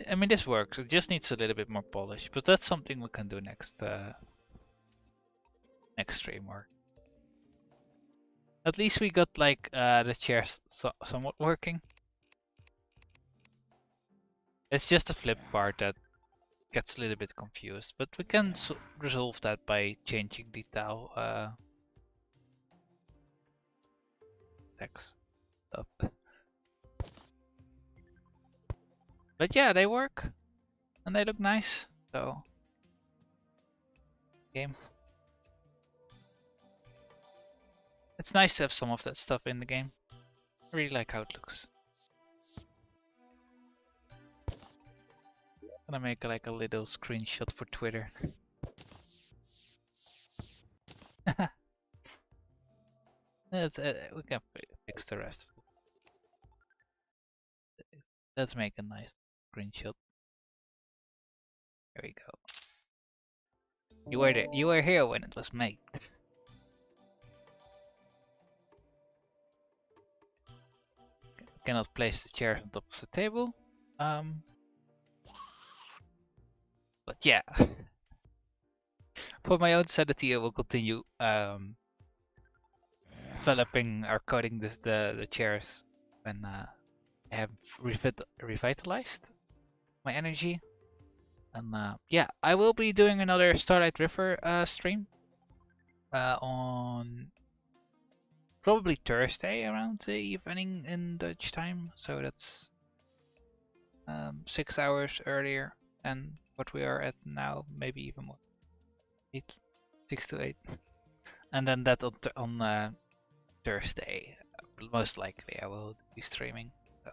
I mean, this works. It just needs a little bit more polish, but that's something we can do next next stream. Or at least we got like the chairs somewhat working. It's just the flip part that gets a little bit confused, but we can resolve that by changing the towel text up. But yeah, they work and they look nice. So game. It's nice to have some of that stuff in the game. I really like how it looks. Gonna make like a little screenshot for Twitter. That's we can fix the rest. Let's make a nice screenshot. There we go. You were here when it was made. Cannot place the chair on top of the table. But yeah. For my own sanity, I will continue developing or coding the chairs when I have revitalized my energy. And yeah, I will be doing another Starlight River stream on Probably Thursday around the evening in Dutch time, so that's 6 hours earlier than what we are at now, maybe even more. 6 to 8, and then that on Thursday, most likely I will be streaming. So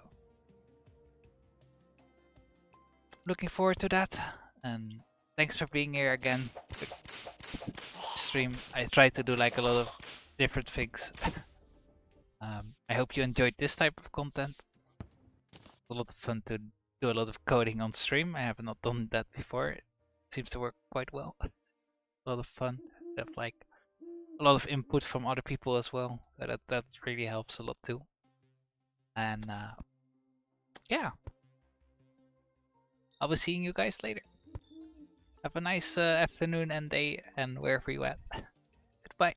looking forward to that, and thanks for being here again. Stream. I try to do like a lot of different things. I hope you enjoyed this type of content. A lot of fun to do a lot of coding on stream. I have not done that before. It seems to work quite well. A lot of fun. Have like a lot of input from other people as well. So that really helps a lot too. And yeah, I'll be seeing you guys later. Have a nice afternoon and day and wherever you at.